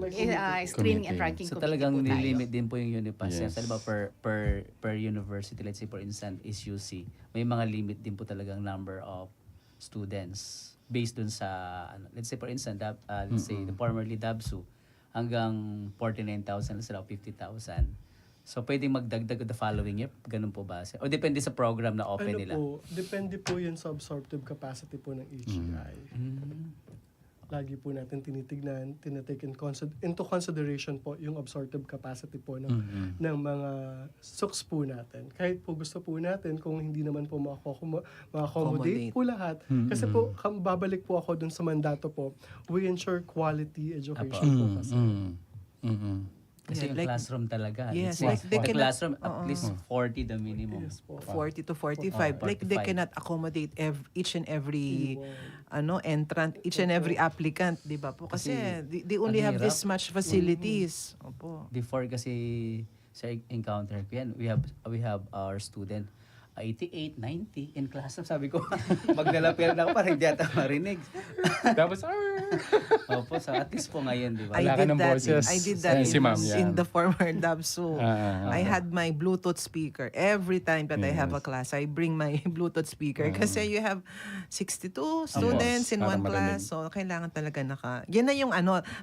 screening and ranking So committee talagang po tayo. nilimit din po yung Unipass. Yes. Yes. Per university, let's say for instance is UC, may mga limit din po talagang number of students based dun sa let's say for instance let's say the formerly DABSU hanggang 49,000 sila o 50,000. So pwedeng magdagdag the following year, ganun po ba? O depende sa program na open nila. Depende po yun sa absorptive capacity po ng HEI. Lagi po natin tinitignan, tinatake into consideration po yung absorptive capacity po ng mga SOCs po natin. Kahit po gusto po natin, kung hindi naman po ma-accommodate po lahat. Kasi po, babalik po ako dun sa mandato po, we ensure quality education po kasi. Kasi Yeah, yung like- classroom talaga. Yes, let's say, like they the cannot- classroom at least 40 the minimum. Yes po. 40 to 45. Like they 45. cannot accommodate each and every entrant, each and every applicant, 'di ba po? Kasi they only ang have hirap. this much facilities. Opo. Before kasi sa encounter ko yan, we have our student. 88, 90 in class. Sabi ko, maglalapel na ako para hindi ata marinig. Tapos, Opo, so at least po ngayon, di ba? Wala ka ng boses. I did that Si Ma'am, yan. in the former Dabsu. I Ah. had my Bluetooth speaker. Every time that I have a class, I bring my Bluetooth speaker. Kasi you have 62 students in Para one marinig. class. So, kailangan talaga Yan na yung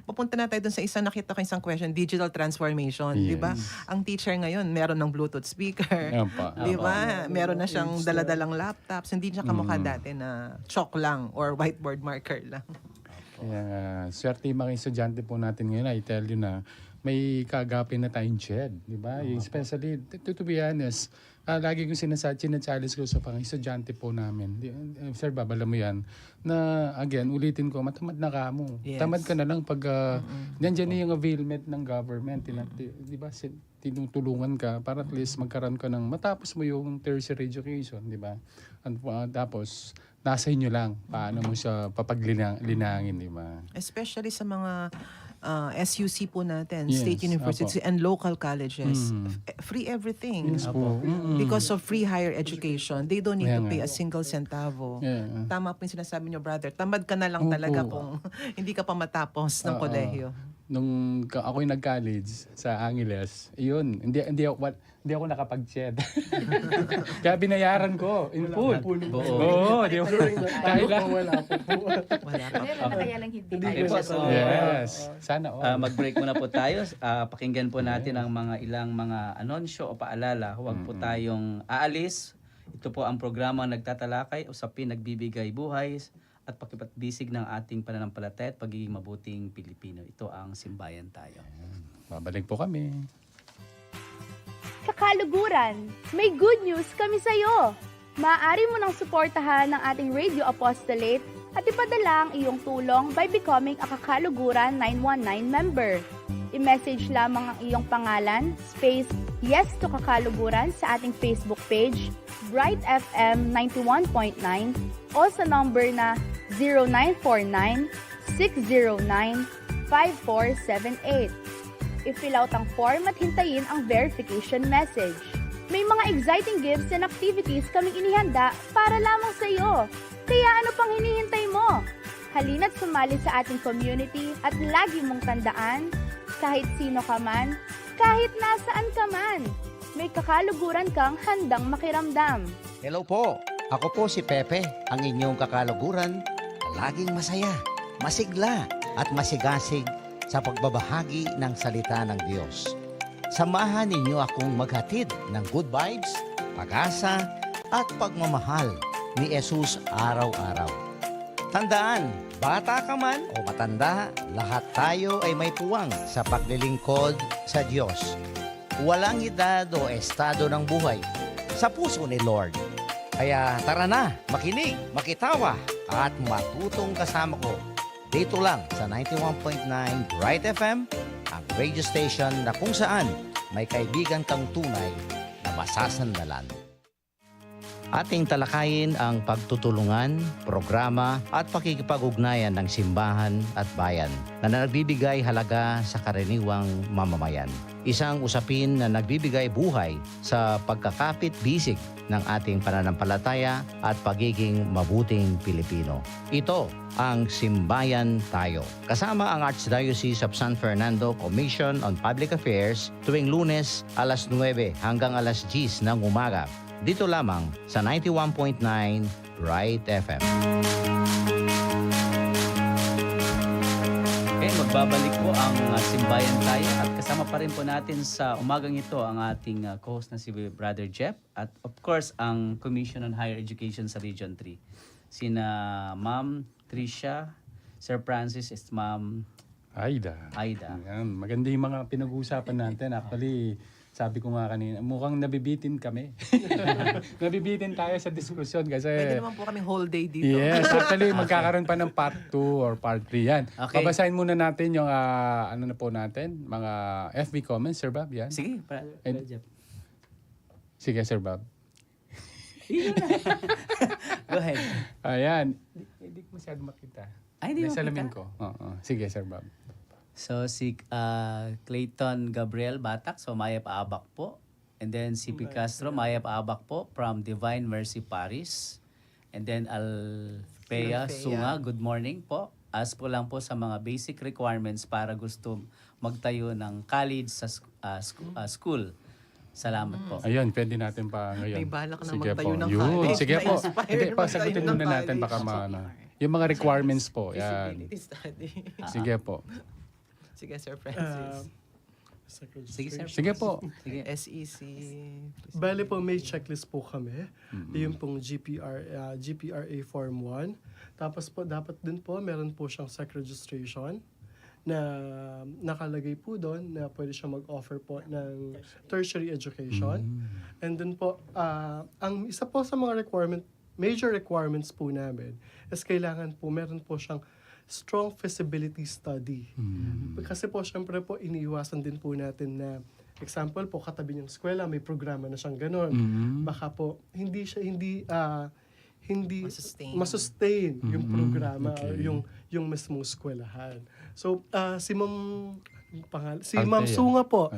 papunta na tayo dun sa isang nakita ko isang question, digital transformation. Di ba? Ang teacher ngayon, meron ng Bluetooth speaker. Yan pa. Di ba? Meron na siyang daladalang laptops. Hindi siya kamukha dati na chalk lang or whiteboard marker lang. Kaya, swerte yung mga estudyante po natin ngayon. I tell you na may kagapin na tayong CHED, di ba? Especially, to be honest, lagi kong sinachallenge ko sa mga estudyante po namin. Sir Bob, alam mo yan, na again, ulitin ko, matamad na ka mo. Yes. Tamad ka na lang pag nandiyan na yung availment ng government. Di ba? Tinutulungan ka para at least magkaroon ka ng matapos mo yung tertiary education, di ba? Tapos, nasa inyo lang paano mo siya papaglinangin, di ba? Especially sa mga SUC po natin, Yes, state universities and local colleges. Free everything. Yes po. Because of free higher education, they don't need Kaya to pay nga. a single centavo. Yeah. Tama po yung sinasabi niyo, brother. Tamad ka na lang talaga kung hindi ka pa matapos ng kolehiyo. Nung ako'y nag-college sa Angeles, yun, hindi ako nakapag-CHED. Kaya binayaran ko in full. Oo, di ba? Dahil lang. Wala pa. Meron na kaya lang hindi. Okay po, so Yes. Sana all. mag-break muna po tayo. Pakinggan po natin ang mga ilang mga anunsyo o paalala. Huwag po tayong aalis. Ito po ang programa nagtatalakay, usapin, nagbibigay buhay at pakipatbisig ng ating pananampalataya at pagiging mabuting Pilipino. Ito ang Simbayan Tayo. Babalik po kami. Kakaluguran, may good news kami sa'yo! Maaari mo nang suportahan ng ating Radio Apostolate at ipadala ang iyong tulong by becoming a Kakaluguran 919 member. I-message lamang ang iyong pangalan, space yes to Kakaluguran sa ating Facebook page, Bright FM 91.9 o sa number na 0949-609-5478. I-fill out ang form at hintayin ang verification message. May mga exciting gifts and activities kaming inihanda para lamang sa iyo. Kaya ano pang hinihintay mo? Halina't sumali sa ating community at lagi mong tandaan, kahit sino ka man, kahit nasaan ka man, may kakaluguran kang handang makiramdam. Hello po, ako po si Pepe, ang inyong kakaluguran, laging masaya, masigla at masigasig sa pagbabahagi ng salita ng Diyos. Samahan ninyo akong maghatid ng good vibes, pag-asa at pagmamahal ni Jesus araw-araw. Tandaan, bata ka man o matanda, lahat tayo ay may puwang sa paglilingkod sa Diyos. Walang edad o estado ng buhay sa puso ni Lord. Kaya tara na, makinig, makitawa at matutong kasama ko dito lang sa 91.9 Bright FM, ang radio station na kung saan may kaibigan kang tunay na masasandalan. Ating talakayin ang pagtutulungan, programa at pakikipag-ugnayan ng simbahan at bayan na nagbibigay halaga sa karaniwang mamamayan. Isang usapin na nagbibigay buhay sa pagkakapit-bisig ng ating pananampalataya at pagiging mabuting Pilipino. Ito ang Simbayan Tayo. Kasama ang Archdiocese of San Fernando Commission on Public Affairs tuwing Lunes alas 9 hanggang alas 10 ng umaga. Dito lamang sa 91.9 Bright FM. Okay, magbabalik po ang Simbayan Tayo at kasama pa rin po natin sa umagang ito ang ating co-host na si Brother Jeff at of course ang Commission on Higher Education sa Region 3. Sina Ma'am Tricia, Sir Francis, is Ma'am Aida. Yan, maganda yung mga pinag-uusapan natin. Actually, sabi ko nga kanina, mukhang nabibitin kami. Nabibitin tayo sa diskusyon kasi... Pwede naman po kaming whole day dito. Yes, actually magkakaroon pa ng part 2 or part 3 yan. Okay. Babasahin muna natin yung ano na po natin, mga FB comments, Sir Bob, yan. Sige, Brother Jeff. Sige, Sir Bob. Go ahead. Ayan. Hindi ko masyado makita. Ay, hindi mo salamin makita? ko. Oo. Sige, Sir Bob. So si Clayton Gabriel Batak, so Maya Paabak po. And then si Castro, Maya Paabak po from Divine Mercy Paris. And then Alpea Sunga, good morning po. As po lang po sa mga basic requirements para gusto magtayo ng college sa school. Salamat po. Ayun, pwede natin pa ngayon. May balak na Sige magtayo po. ng Yun, college. sige po. Na-inspire Hindi, magtayo pasagutin ng muna natin college. baka yung mga requirements po. Yan. Feasibility study. Sige po. Sige, Sir Francis. Sige, sir. Sige po. Sige. SEC. Bale po, may checklist po kami. Yung pong GPRA Form 1. Tapos po, dapat din po, meron po siyang SEC registration na nakalagay po doon na pwede siya mag-offer po ng tertiary education. And then po, ang isa po sa mga major requirements po namin is kailangan po, meron po siyang strong feasibility study. Kasi po, syempre po, iniiwasan din po natin na, example po, katabi niyang eskwela, may programa na siyang ganon. Baka po, hindi masustain yung programa or yung mismong eskwelahan. So, si Ma'am Sunga po,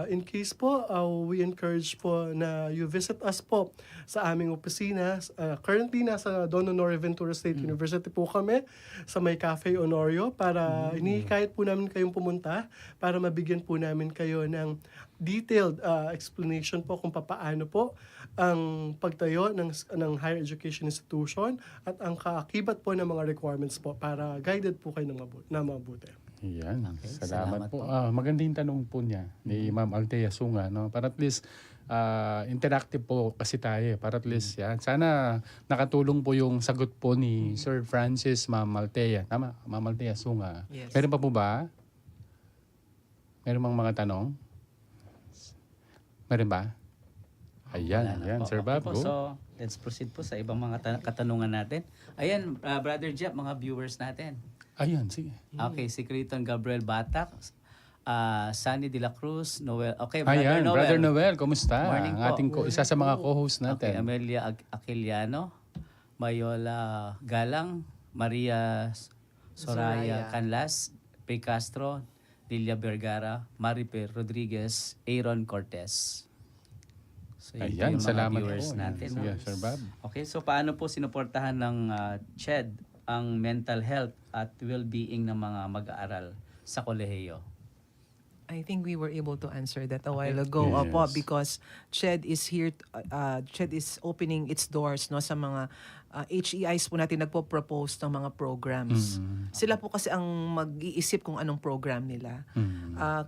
in case po, we encourage po na you visit us po sa aming opisina. Currently, nasa Don Honore Ventura State University po kami sa may Cafe Honorio para hinihikayat po namin kayong pumunta para mabigyan po namin kayo ng detailed explanation po kung paano po ang pagtayo ng higher education institution at ang kaakibat po ng mga requirements po para guided po kayo na mabuti. Yan. Okay, Salamat po. salamat Maganda yung tanong po niya ni Ma'am Althea Sunga. No? Para at least interactive po kasi tayo. Para at least yan. Sana nakatulong po yung sagot po ni Sir Francis, Ma'am Althea. Tama? Ma'am Althea Sunga. Yes. Meron pa po ba? Meron bang mga tanong? Meron ba? Ayan, Wala na ayan. po. Sir Okay Bob, po, go. so, let's proceed po sa ibang mga katanungan natin. Ayan, Brother Jeff, mga viewers natin. Ayan, sige. Okay, si Criton Gabriel Batak, Sunny De La Cruz, Noel. Okay, Brother Ayan, Noel. Brother Noel, kumusta? Morning Ang po. ating isa sa mga co-host Okay, natin. Amelia Aquiliano, Mayola Galang, Maria Soraya Canlas, P. Castro, Lilia Vergara, Maripe Rodriguez, Aaron Cortez. So, yun po Ayan, yung mga salamat viewers po. natin. Sige, Sir Bob. Okay, so paano po sinuportahan ng CHED ang mental health at well-being ng mga mag-aaral sa kolehiyo? I think we were able to answer that a while ago, Opo, Yes. because CHED is here, CHED is opening its doors no sa mga HEIs po natin nagpo-propose ng mga programs. Sila po kasi ang mag-iisip kung anong program nila.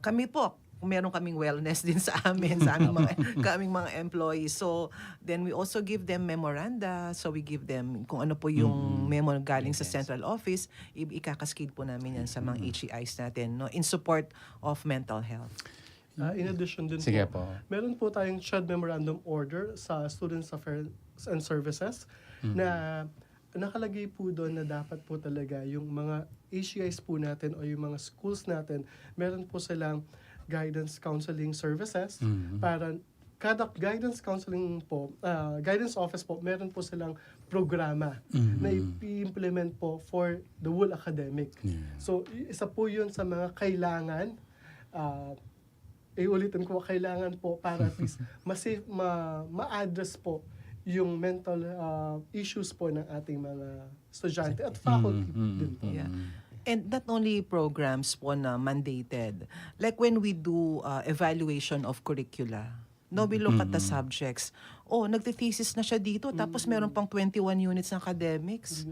Kami po, meron kaming wellness din sa aming mga employees. So, then we also give them memoranda. So, we give them kung ano po yung memo galing sa central office, ikakaskade po namin yan sa mga HEIs natin, no, in support of mental health. In addition din Sige po. meron po tayong CHED Memorandum Order sa Students Affairs and Services na nakalagay po doon na dapat po talaga yung mga HEIs po natin o yung mga schools natin, meron po silang guidance counseling services para kada guidance counseling po, guidance office po, meron po silang programa na i-implement po for the whole academic. So, isa po yun sa mga kailangan, ulitin ko, kailangan po para at least ma-address po yung mental issues po ng ating mga estudyante at faculty din po. Yeah. And not only programs po na mandated. Like when we do evaluation of curricula, no, we look at the subjects. Oh, nagte-thesis na siya dito, tapos meron pang 21 units ng academics.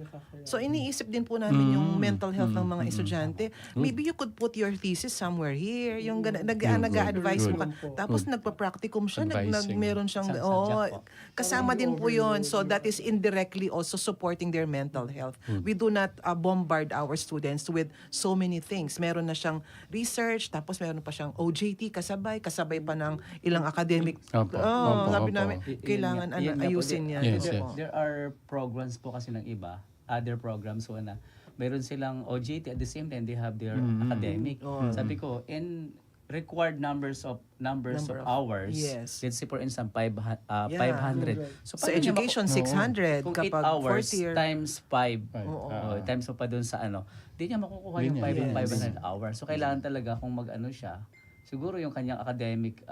So, iniisip din po namin yung mental health ng mga estudyante. Maybe you could put your thesis somewhere here. Yung nag-a-advise mo ka. Tapos nagpa-practicum siya, meron siyang, kasama din po yun. So, that is indirectly also supporting their mental health. We do not bombard our students with so many things. Meron na siyang research, tapos meron pa siyang OJT kasabay pa ng ilang academic. Sabi namin, kailangan ayusin yan. Yes, There, there are programs po kasi ng iba, other programs po na meron silang OJT at the same time they have their academic. Sabi ko, in required numbers of hours, Yes. let's say for instance 500. So, Sa paano niya education, 600. kung 8 Kapag hours fourth year. times 5, times mo pa dun sa di niya makukuha yung 500 hours. So, kailangan talaga kung mag-ano siya, siguro yung kanyang academic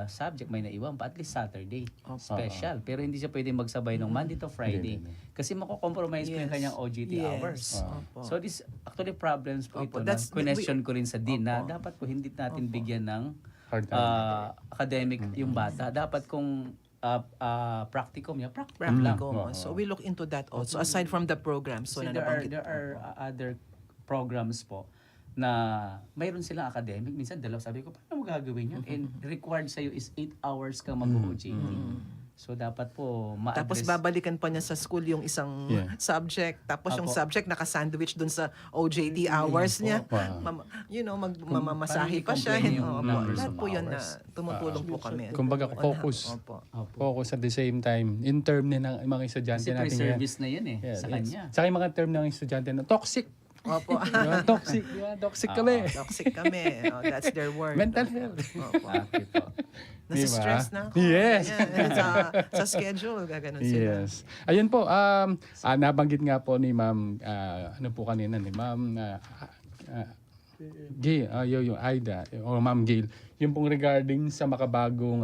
subject may naiwan pa at least Saturday special, pero hindi siya pwedeng magsabay ng Monday to Friday kasi mako-compromise po yung kanyang OJT hours. So this actually problems po ito na question ko rin sa dean na dapat po hindi natin bigyan ng academic yung bata, dapat kung practicum lang. So we look into that also aside from the programs. So there are other programs po na mayroon silang academic, minsan dalawa, sabi ko, paano mo gagawin yun? And required sa'yo is 8 hours kang mag-OJT. So dapat po ma-address. Tapos babalikan pa niya sa school yung isang subject. Tapos yung subject naka-sandwich dun sa OJT hours niya. Mamamasahe pa siya. Lahat po yun na tumutulong po kami. Kumbaga focus at the same time in term din ng mga estudyante natin. Kasi service na yun sa kanya. Saka yung mga term ng estudyante na toxic. Opo. Toxic kami. Toxic kami. That's their word. Mental health. Opo. Nasa-stress na ako. Yes. Sa schedule, gaganon sila. Yes. Ayun po, nabanggit nga po ni Ma'am, ano po kanina ni Ma'am Gail, yung Aida, o Ma'am Gail, yung pong regarding sa makabagong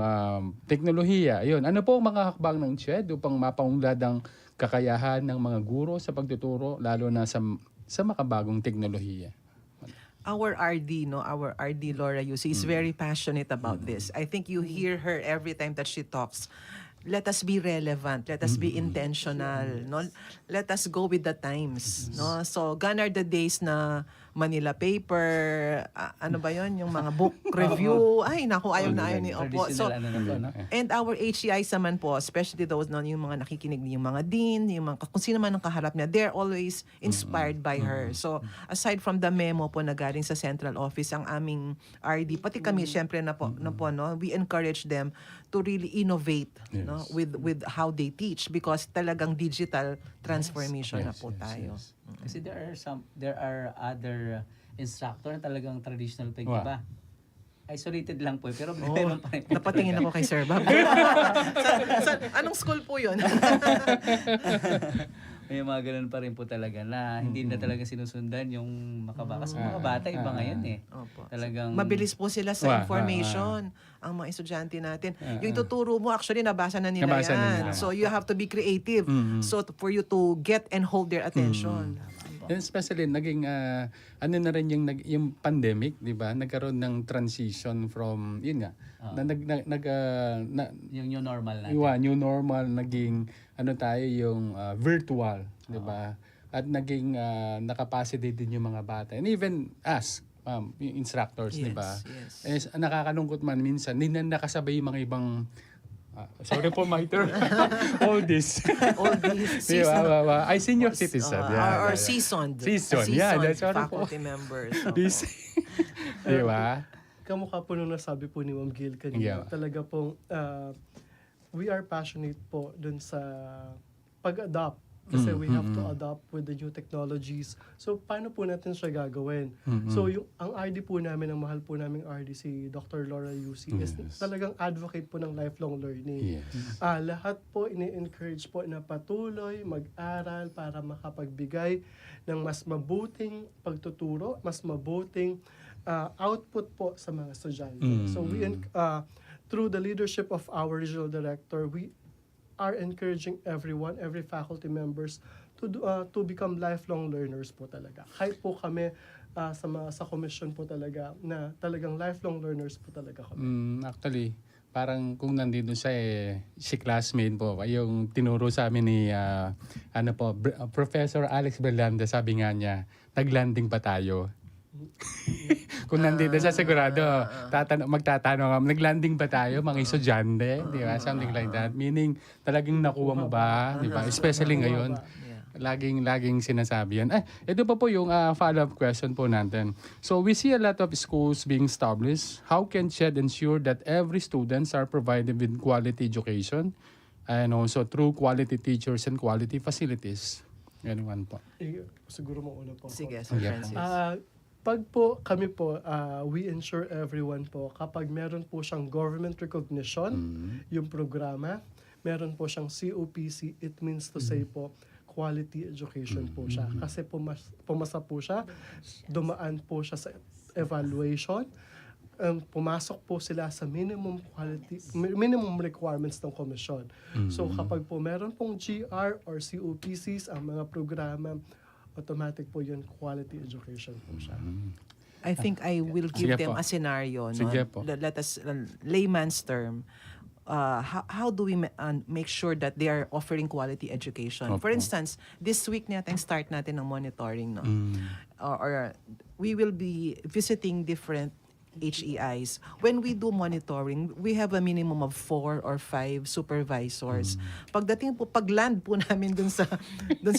teknolohiya. Ayun, ano po ang mga hakbang ng CHED upang mapaunlad ang kakayahan ng mga guro sa pagtuturo, lalo na sa makabagong teknolohiya? Our RD, our RD Laura Yusi is very passionate about this. I think you hear her every time that she talks. Let us be relevant. Let us be intentional. No? Let us go with the times. No? So, gone are the days na Manila paper, ano ba yon, yung mga book review. Ay, naku, ayaw na ayaw ni Opo. So, and our HCIs naman po, especially those yung mga nakikinig, yung mga dean, yung mga, kung sino man ang kaharap niya, they're always inspired by her. So, aside from the memo po na galing sa central office, ang aming RD, pati kami, syempre we encourage them to really innovate with how they teach because talagang digital transformation na po tayo. Kasi there are other instructor na talagang traditional pa yung iba. Isolated lang po pero meron pa rin. Napatingin ako kay Sir Bob. Anong school po yun? May mga ganun pa rin po talaga na hindi na talaga sinusundan yung makabakas. Mga bata, iba ngayon Talagang mabilis po sila sa information ang mga estudyante natin. Yung ituturo mo, actually, nabasa na nila yan. So, you have to be creative. So, for you to get and hold their attention. And especially, naging, ano na rin yung pandemic, di ba? Nagkaroon ng transition from, yun nga, yung new normal natin. New normal, naging, yung virtual, di ba? At naging nakapacity din yung mga bata. And even us, yung instructors, di ba? Yes. Nakakalungkot man minsan, hindi na nakasabay yung mga ibang sorry po, my term. All this. Seasoned. I senior citizen. Or seasoned. Seasoned. Yeah, that's what faculty members. This. Di ba? Kamukha po nung nasabi po ni Ma'am Gail kanina. Talaga pong we are passionate po dun sa pag-adopt. Kasi we have to adapt with the new technologies. So, paano po natin siya gagawin? So, ang RD po namin, ang mahal po namin RD, si Dr. Laura Yusi, is talagang advocate po ng lifelong learning. Lahat po ini-encourage po na patuloy mag-aral para makapagbigay ng mas mabuting pagtuturo, mas mabuting output po sa mga estudyante. So, through the leadership of our regional director, we are encouraging every faculty members to become lifelong learners po talaga. Kahit po kami sa commission po talaga na talagang lifelong learners po talaga kami. Actually, parang kung nandito siya si classmate po, yung tinuro sa amin ni Professor Alex Berlanda, sabi nga niya, naglanding pa tayo. Kung nandito siya sigurado, magtatanong, naglanding ba tayo mga estudyante? Di ba? Something like that. Meaning, talagang nakuha mo ba? Di ba? Especially ngayon, laging sinasabi yan. Ito pa po yung follow-up question po natin. So, we see a lot of schools being established. How can CHED ensure that every students are provided with quality education and also through quality teachers and quality facilities? Yan one po. Siguro mauna po. Sige, Sir Francis. Pag po kami po, we ensure everyone po, kapag meron po siyang government recognition, yung programa, meron po siyang COPC, it means to say po, quality education po siya. Kasi pumasa po siya, dumaan po siya sa evaluation, pumasok po sila sa minimum requirements ng komisyon. So kapag po meron pong GR or COPCs ang mga programa, automatic po yun quality education po siya. I think I will give Sige them po. a scenario. No? Sige po. Let us, layman's term, how do we make sure that they are offering quality education? Opo. For instance, this week natin start natin ng monitoring. No? Or we will be visiting different HEIs. When we do monitoring, we have a minimum of 4 or 5 supervisors. Pagdating po, pag-land po namin dun sa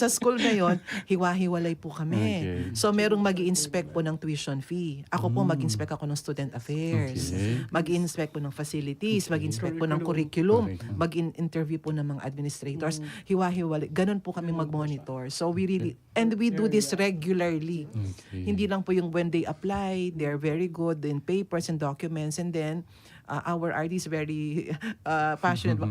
school na yon, hiwa-hiwalay po kami. Okay. So merong mag-i-inspect po ng tuition fee. Ako po mag-inspect ako ng student affairs. Okay. Mag-i-inspect po ng facilities, mag-inspect po ng curriculum, mag-interview po ng mga administrators. Hiwa-hiwalay. Ganon po kami mag-monitor. So we really, and we do this regularly. Okay. Hindi lang po yung when they apply, they're very good in papers and documents, and then our RD is very passionate.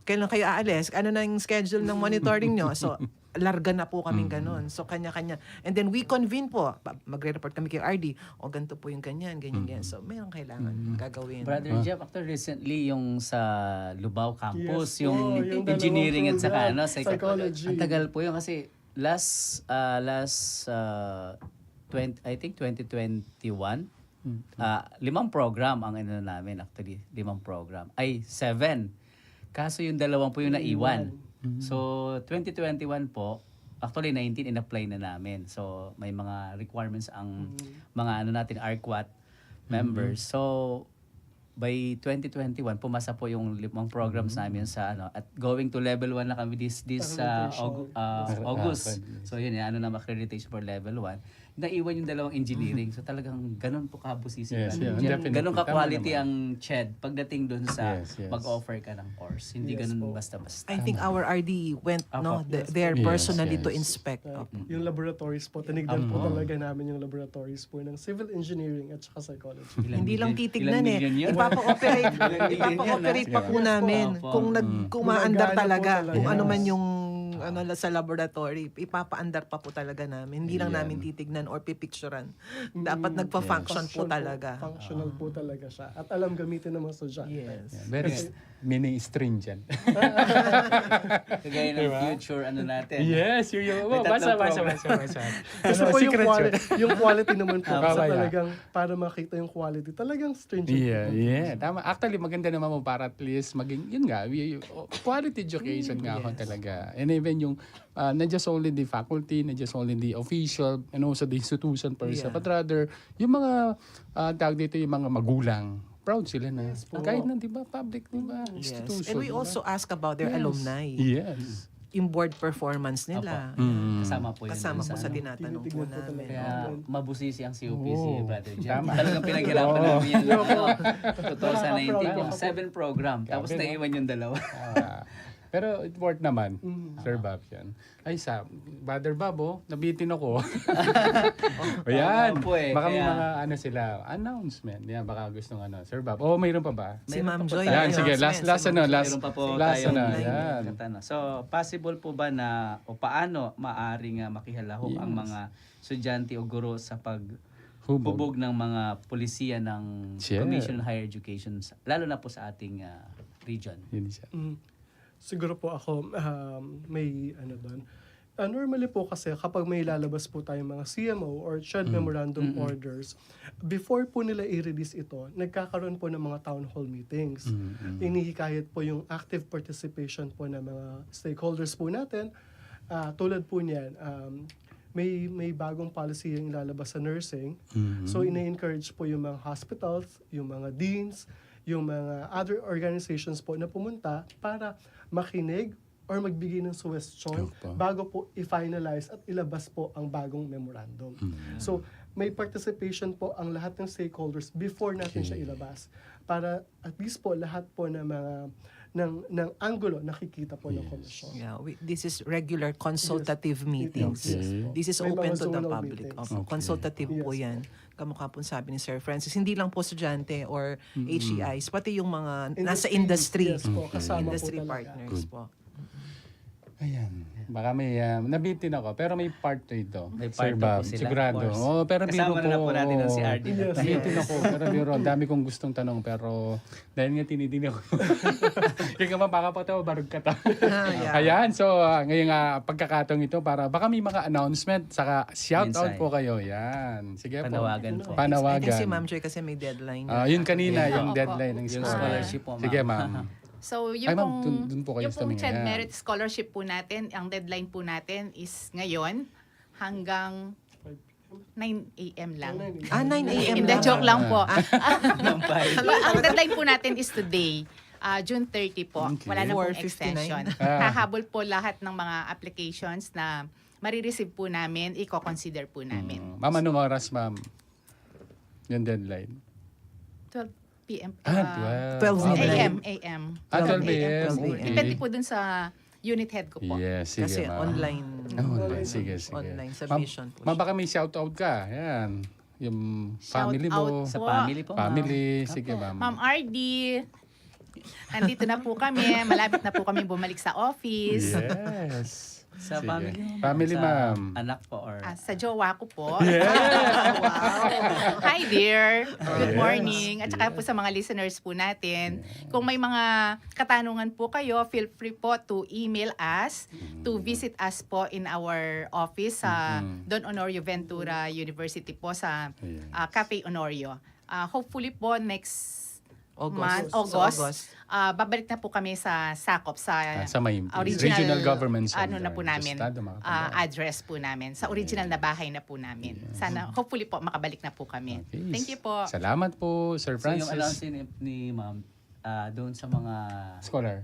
Kailan kayo aalis? Ano na yung schedule ng monitoring nyo? So, larga na po kaming ganun. So, kanya-kanya. And then we convene po. Magre-report kami kay RD. Ganito po yung ganyan. So, mayroong kailangan gagawin. Brother Jeff, after recently yung sa Lubao campus, Yes, yung yung engineering at dalawang saka program, psychology. Ang tagal po yun kasi I think 2021, 5 program ang ano namin actually, 5 program. Ay, 7. Kaso yung 2 po yung naiwan. So, 2021 po, actually 19 in-apply na namin. So, may mga requirements ang mga ano natin, ARQUAT members. So, by 2021, pumasa po yung 5 programs namin sa ano, at going to level 1 na kami this August. So, yun, ano na accreditation for level 1. Naiwan yung 2 engineering. So talagang ganun po kabusisi. Yes, yeah, Ganun definitely. ka-quality Tama ang CHED pagdating dun sa Yes, yes. mag-offer ka ng course. Hindi Yes ganun po. basta-basta. I think our RD went Yes, there Yes, personally to yes. inspect. Yung laboratories po, tinignan po talaga namin yung laboratories po ng civil engineering at saka psychology. Hindi lang titignan Ilang million yun? Ipapa-operate Ilang pa po namin. Opo. Kung maandar Gumagana po talaga, talaga. kung ano man Yes. yung sa laboratory, ipapaandar pa po talaga namin. Hindi lang Yan. namin titignan or pipicturean. Dapat nagpa-function po talaga. Functional po talaga siya. At alam gamitin ng mga estudyante. Yes. Very mini stringent. Kagaya ng future ano natin. Yes, yung May tatlong basa. Kasi po yung Secret yung quality naman po. Kasi yeah. talagang, para makita yung quality, talagang stringent. Yeah. Tama. Actually, maganda naman mo para at least maging, yun nga, quality education nga ako talaga. And even yung, not just only the faculty, not just only the official, and also the institution per se, but rather, yung mga, tawag dito, yung mga magulang, proud sila na. Kahit na, di ba, public, di ba, institution. And we also ask about their alumni. Yes. Yung board performance nila. Kasama po yun. Kasama dun po sa ano. tinatanong po Tinitignan po namin. talaga. Kaya mabusisi ang COPC, Oo. Brother Jeff. Talagang pinaghirapan namin yan. 2019 po, 7 program. Tapos Grabe, no? naiwan yung 2. Pero it worked naman, Sir Bob yan. Ay, Brother Bob, nabitin ako. Ayan, po eh, baka may kaya- mga announcement. Yan, baka gustong Sir Bob. Mayroon pa ba? Si Ma'am Joy. Ayan, sige, last Meron pa po tayong yan. katanong. So, possible po ba na o paano maaring makihalahok ang mga estudyante o guro sa paghubog ng mga polisiya ng Sure. Commission on Higher Education, lalo na po sa ating region? Yun siya. Siguro po ako, may ano doon. Normally po kasi kapag may lalabas po tayong mga CMO or CHED Memorandum Orders, before po nila i-release ito, nagkakaroon po ng mga town hall meetings. Inihikayat po yung active participation po ng mga stakeholders po natin. Tulad po niyan, may bagong policy yung lalabas sa nursing. So ina-encourage po yung mga hospitals, yung mga deans, yung mga other organizations po na pumunta para makinig or magbigay ng suggestion bago po i-finalize at ilabas po ang bagong memorandum. So, may participation po ang lahat ng stakeholders before natin siya ilabas para at least po lahat po ng mga ng anggulo nakikita po ng komisyon. Yeah, this is regular consultative meetings. This is May open mga to the zonal public. meetings. Consultative po Yes, yan. Kamukha po sabi ni Sir Francis. Hindi lang po estudyante or HEIs, pati yung mga nasa Industry, industry. yes po, kasama po Industry talaga. partners po. Ayan. Baka may nabitin ako. Pero may part to ito. May Sir part to Bob. po sila, Sigurado. of course. Oh, pero biro Kasama po. na po natin ang si oo. RD. Yes. Nabitin ako. Pero biro. Ang dami kong gustong tanong. Pero dahil nga tinitin ako. Kaya nga baka pa ito, barog ka ta. Yeah. Ayan. So, ngayong pagkakataong ito para baka may mga announcement. Saka shout out Minsan. po kayo. Yan. Sige po. Panawagan po. I think Panawagan. si Ma'am Joy kasi may deadline. Yun kanina, Yeah. yung Opo. deadline ng Yung scholarship. scholarship po, ma'am. Sige, ma'am. So, Ay, ma'am, dun po kayo yung sa pong mga CHED yan. Merit Scholarship po natin, ang deadline po natin is ngayon hanggang 9 a.m. lang. 9 9 a.m. Hindi, joke lang po. Ng Ang deadline po natin is today. June 30 po. Okay. Wala na pong 4:59. extension. Ah. Hahabol po lahat ng mga applications na marireceive po namin, i-consider po namin. Ma'am, anong oras, ma'am? Yung deadline? 12 p.m. 12 midnight. a.m. 12 a.m. a.m. Okay. Depende po dun sa unit head ko po. Yes, sige, Kasi ma'am. online. Online, sige, sige. Online submission po Ma'am, siya. baka may shoutout ka. Yan. Yung Shout family out mo. po. Sa family po, ma'am. Family. Sige, ma'am. Ma'am RD, andito na po kami. Malapit na po kami bumalik sa office. Yes. Sa Sige. family mo. Family, sa ma'am. Anak po or... Sa jowa ko po. Yeah. Wow. Hi dear. Good Yes. morning. At saka po sa mga listeners po natin. Kung may mga katanungan po kayo, feel free po to email us, to visit us po in our office sa Don Honorio Ventura University po sa Yes. Cafe Honorio. Hopefully po next August. August. Babalik na po kami sa Sakop sa Sa may original regional government ano center. na po namin, Sa estado, makapag- address po namin, sa original na bahay na po namin. Sana, hopefully po, makabalik na po kami. Okay. Thank you po. Salamat po, Sir So yung Francis. announcement ni ma'am, doon sa mga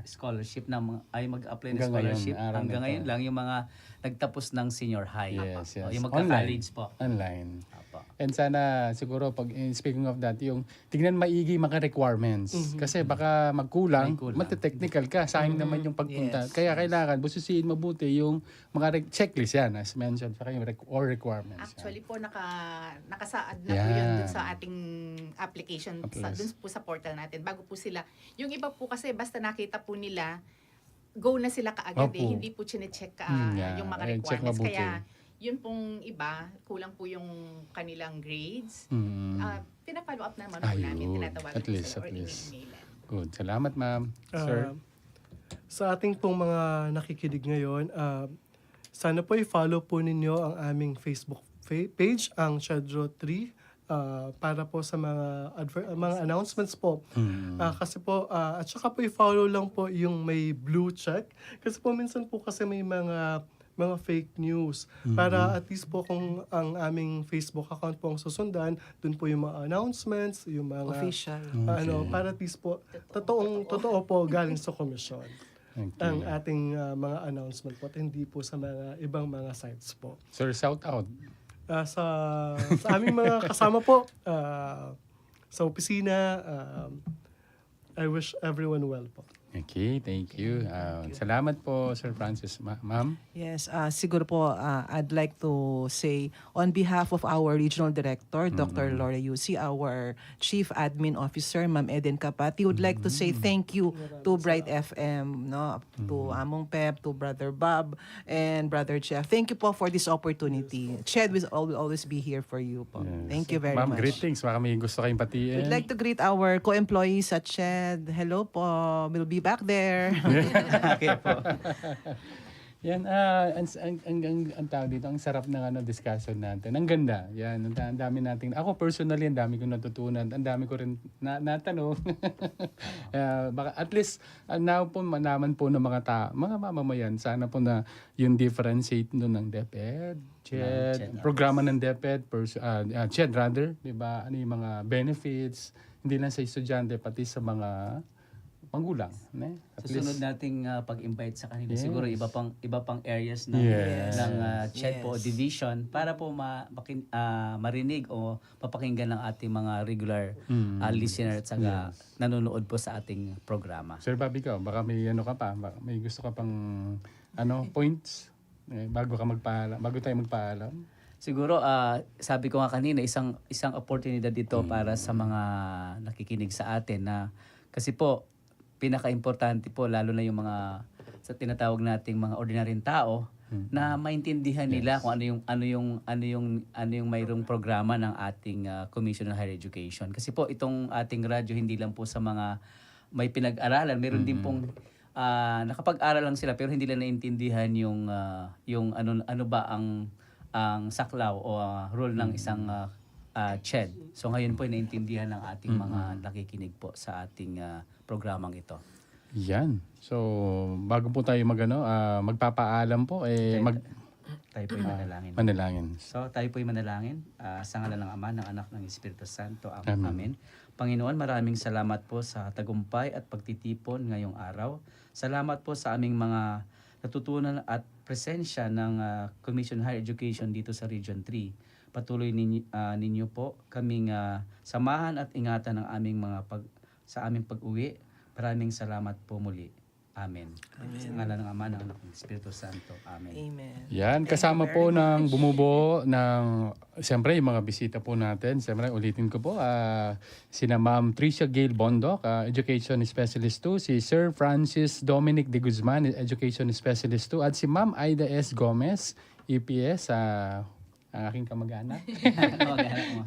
scholarship na ay mag-apply ng Hanggang ngayon, scholarship, araw hanggang na ngayon to. lang yung mga nagtapos ng senior high. Yes, yes. Yung magka-college po. Online. Apo. And sana siguro pag speaking of that, yung tignan maigi mga requirements. Kasi baka magkulang, May kulang. mate-technical ka, sayang naman yung pagpunta. Yes. Kaya kailangan bususiin mabuti yung mga checklist yan as mentioned, saka yung requirements. yan. Actually po, nakasaad na po Yan. yun dun sa ating application, Applies. dun po sa portal natin. Bago po sila, yung iba po kasi basta nakita po nila, go na sila kaagad Opo. hindi po chinecheck Yeah. yung mga Check requirements. mabuti. Kaya yun pong iba, kulang po yung kanilang grades. Mm. Pina-follow up naman po Ayun. namin, tinatawagan At po least, sila or at least. email. Good. Salamat, ma'am. Sir. Sa ating pong mga nakikinig ngayon, sana po i-follow po ninyo ang aming Facebook page, ang Chedro 3, para po sa mga announcements po. Kasi po, at saka po i-follow lang po yung may blue check. Kasi po minsan po kasi may mga fake news. Para at least po kung ang aming Facebook account po ang susundan, dun po yung mga announcements, yung mga Official. para at least po totoo po galing sa komisyon ang Okay. ating mga announcement po at hindi po sa mga ibang mga sites po. Sir, shout out. Sa aming mga kasama po sa opisina, I wish everyone well po. Okay, thank you. Salamat po, Sir Francis. Ma'am? Yes, siguro po I'd like to say on behalf of our regional director, Dr. Laura Yusi, our chief admin officer, Ma'am Eden Kapati, would like to say thank you to Bright FM, no, to Among Pep, to Brother Bob, and Brother Jeff. Thank you po for this opportunity. Ched will always be here for you po. Thank you very Ma'am, much. greetings. Baka may gusto kayong patiin. We'd like to greet our co-employees at Ched. Hello po. We'll be back there. Okay po. Yan, ang tawag dito, ang sarap ng discussion natin. Ang ganda. Yan, ang dami nating, ako personally, ang dami kong natutunan. Ang dami ko rin natanong. Baka at least, now po, manaman po ng mga mamamayan, sana po na yung differentiate nun ng DepEd, CHED, programa ng DepEd, CHED rather, di ba? Ano yung mga benefits, hindi lang sa estudyante, pati sa mga panggulang. At Susunod least, nating pag-invite sa kanila. Yes. Siguro iba pang areas ng Yes. ng CHED po Yes. division para po marinig o mapakinggan ng ating mga regular listener at saka nanonood po sa ating programa. Sir Bobby, baka may baka may gusto ka pang points bago tayo magpaalam. Siguro sabi ko nga kanina isang oportunidad dito para sa mga nakikinig sa atin na kasi po pinaka-importante po, lalo na yung mga sa tinatawag nating mga ordinaryong tao, na maintindihan nila kung ano yung mayroong programa ng ating Commission on Higher Education. Kasi po itong ating radyo hindi lang po sa mga may pinag-aralan, meron din pong nakapag-aral lang sila pero hindi lang naintindihan yung ano ba ang saklaw o role ng isang CHED. So ngayon po naintindihan ng ating mga nakikinig po sa ating programang ito. Yan. So, bago po tayo magpapaalam po, Tayo po ay manalangin. manalangin. So tayo po ay manalangin sa ngalan ng Ama, ng Anak, ng Espiritu Santo. Amen. Amen. Panginoon, maraming salamat po sa tagumpay at pagtitipon ngayong araw. Salamat po sa aming mga natutunan at presensya ng Commission on Higher Education dito sa Region 3. Patuloy ninyo po kaming samahan at ingatan ng aming sa aming pag-uwi. Maraming salamat po muli. Amen. Sa ngalan ng Ama, ng Anak, ng Espiritu Santo. Amen. Amen. Yan, kasama po ng bumubuo ng, siyempre, yung mga bisita po natin. Siyempre, ulitin ko po, sina Ma'am Tricia Gail Bondok, Education Specialist 2, si Sir Francis Dominic de Guzman, Education Specialist 2, at si Ma'am Aida S. Gomez, EPS, ang aking kamag-anak.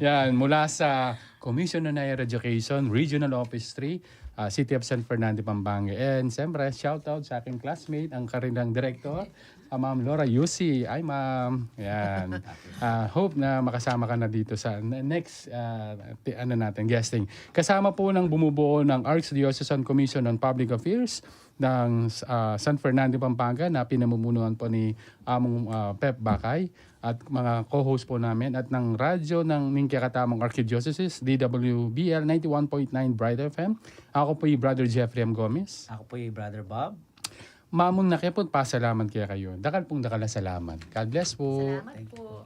Yan, mula sa Commission on Higher Education, Regional Office 3, City of San Fernando, Pampanga. And siyempre, shoutout sa aking classmate, ang kanilang director, Ma'am Laura Yusi. Ay, ma'am. Yan. Hope na makasama ka na dito sa next guesting. Kasama po ng bumubuo ng Archdiocesan Commission on Public Affairs ng San Fernando, Pampanga na pinamumunuan po ni Among Pep Bakay at mga co-host po namin at ng radyo ng Ningkiakatamang Archdiocese, DWBL 91.9 Bright FM. Ako po yung Brother Jeffrey M. Gomez. Ako po yung Brother Bob. Mamong nakipot, pasalamat kaya kayo. Dakal pong dakal na salamat. God bless po. Salamat po.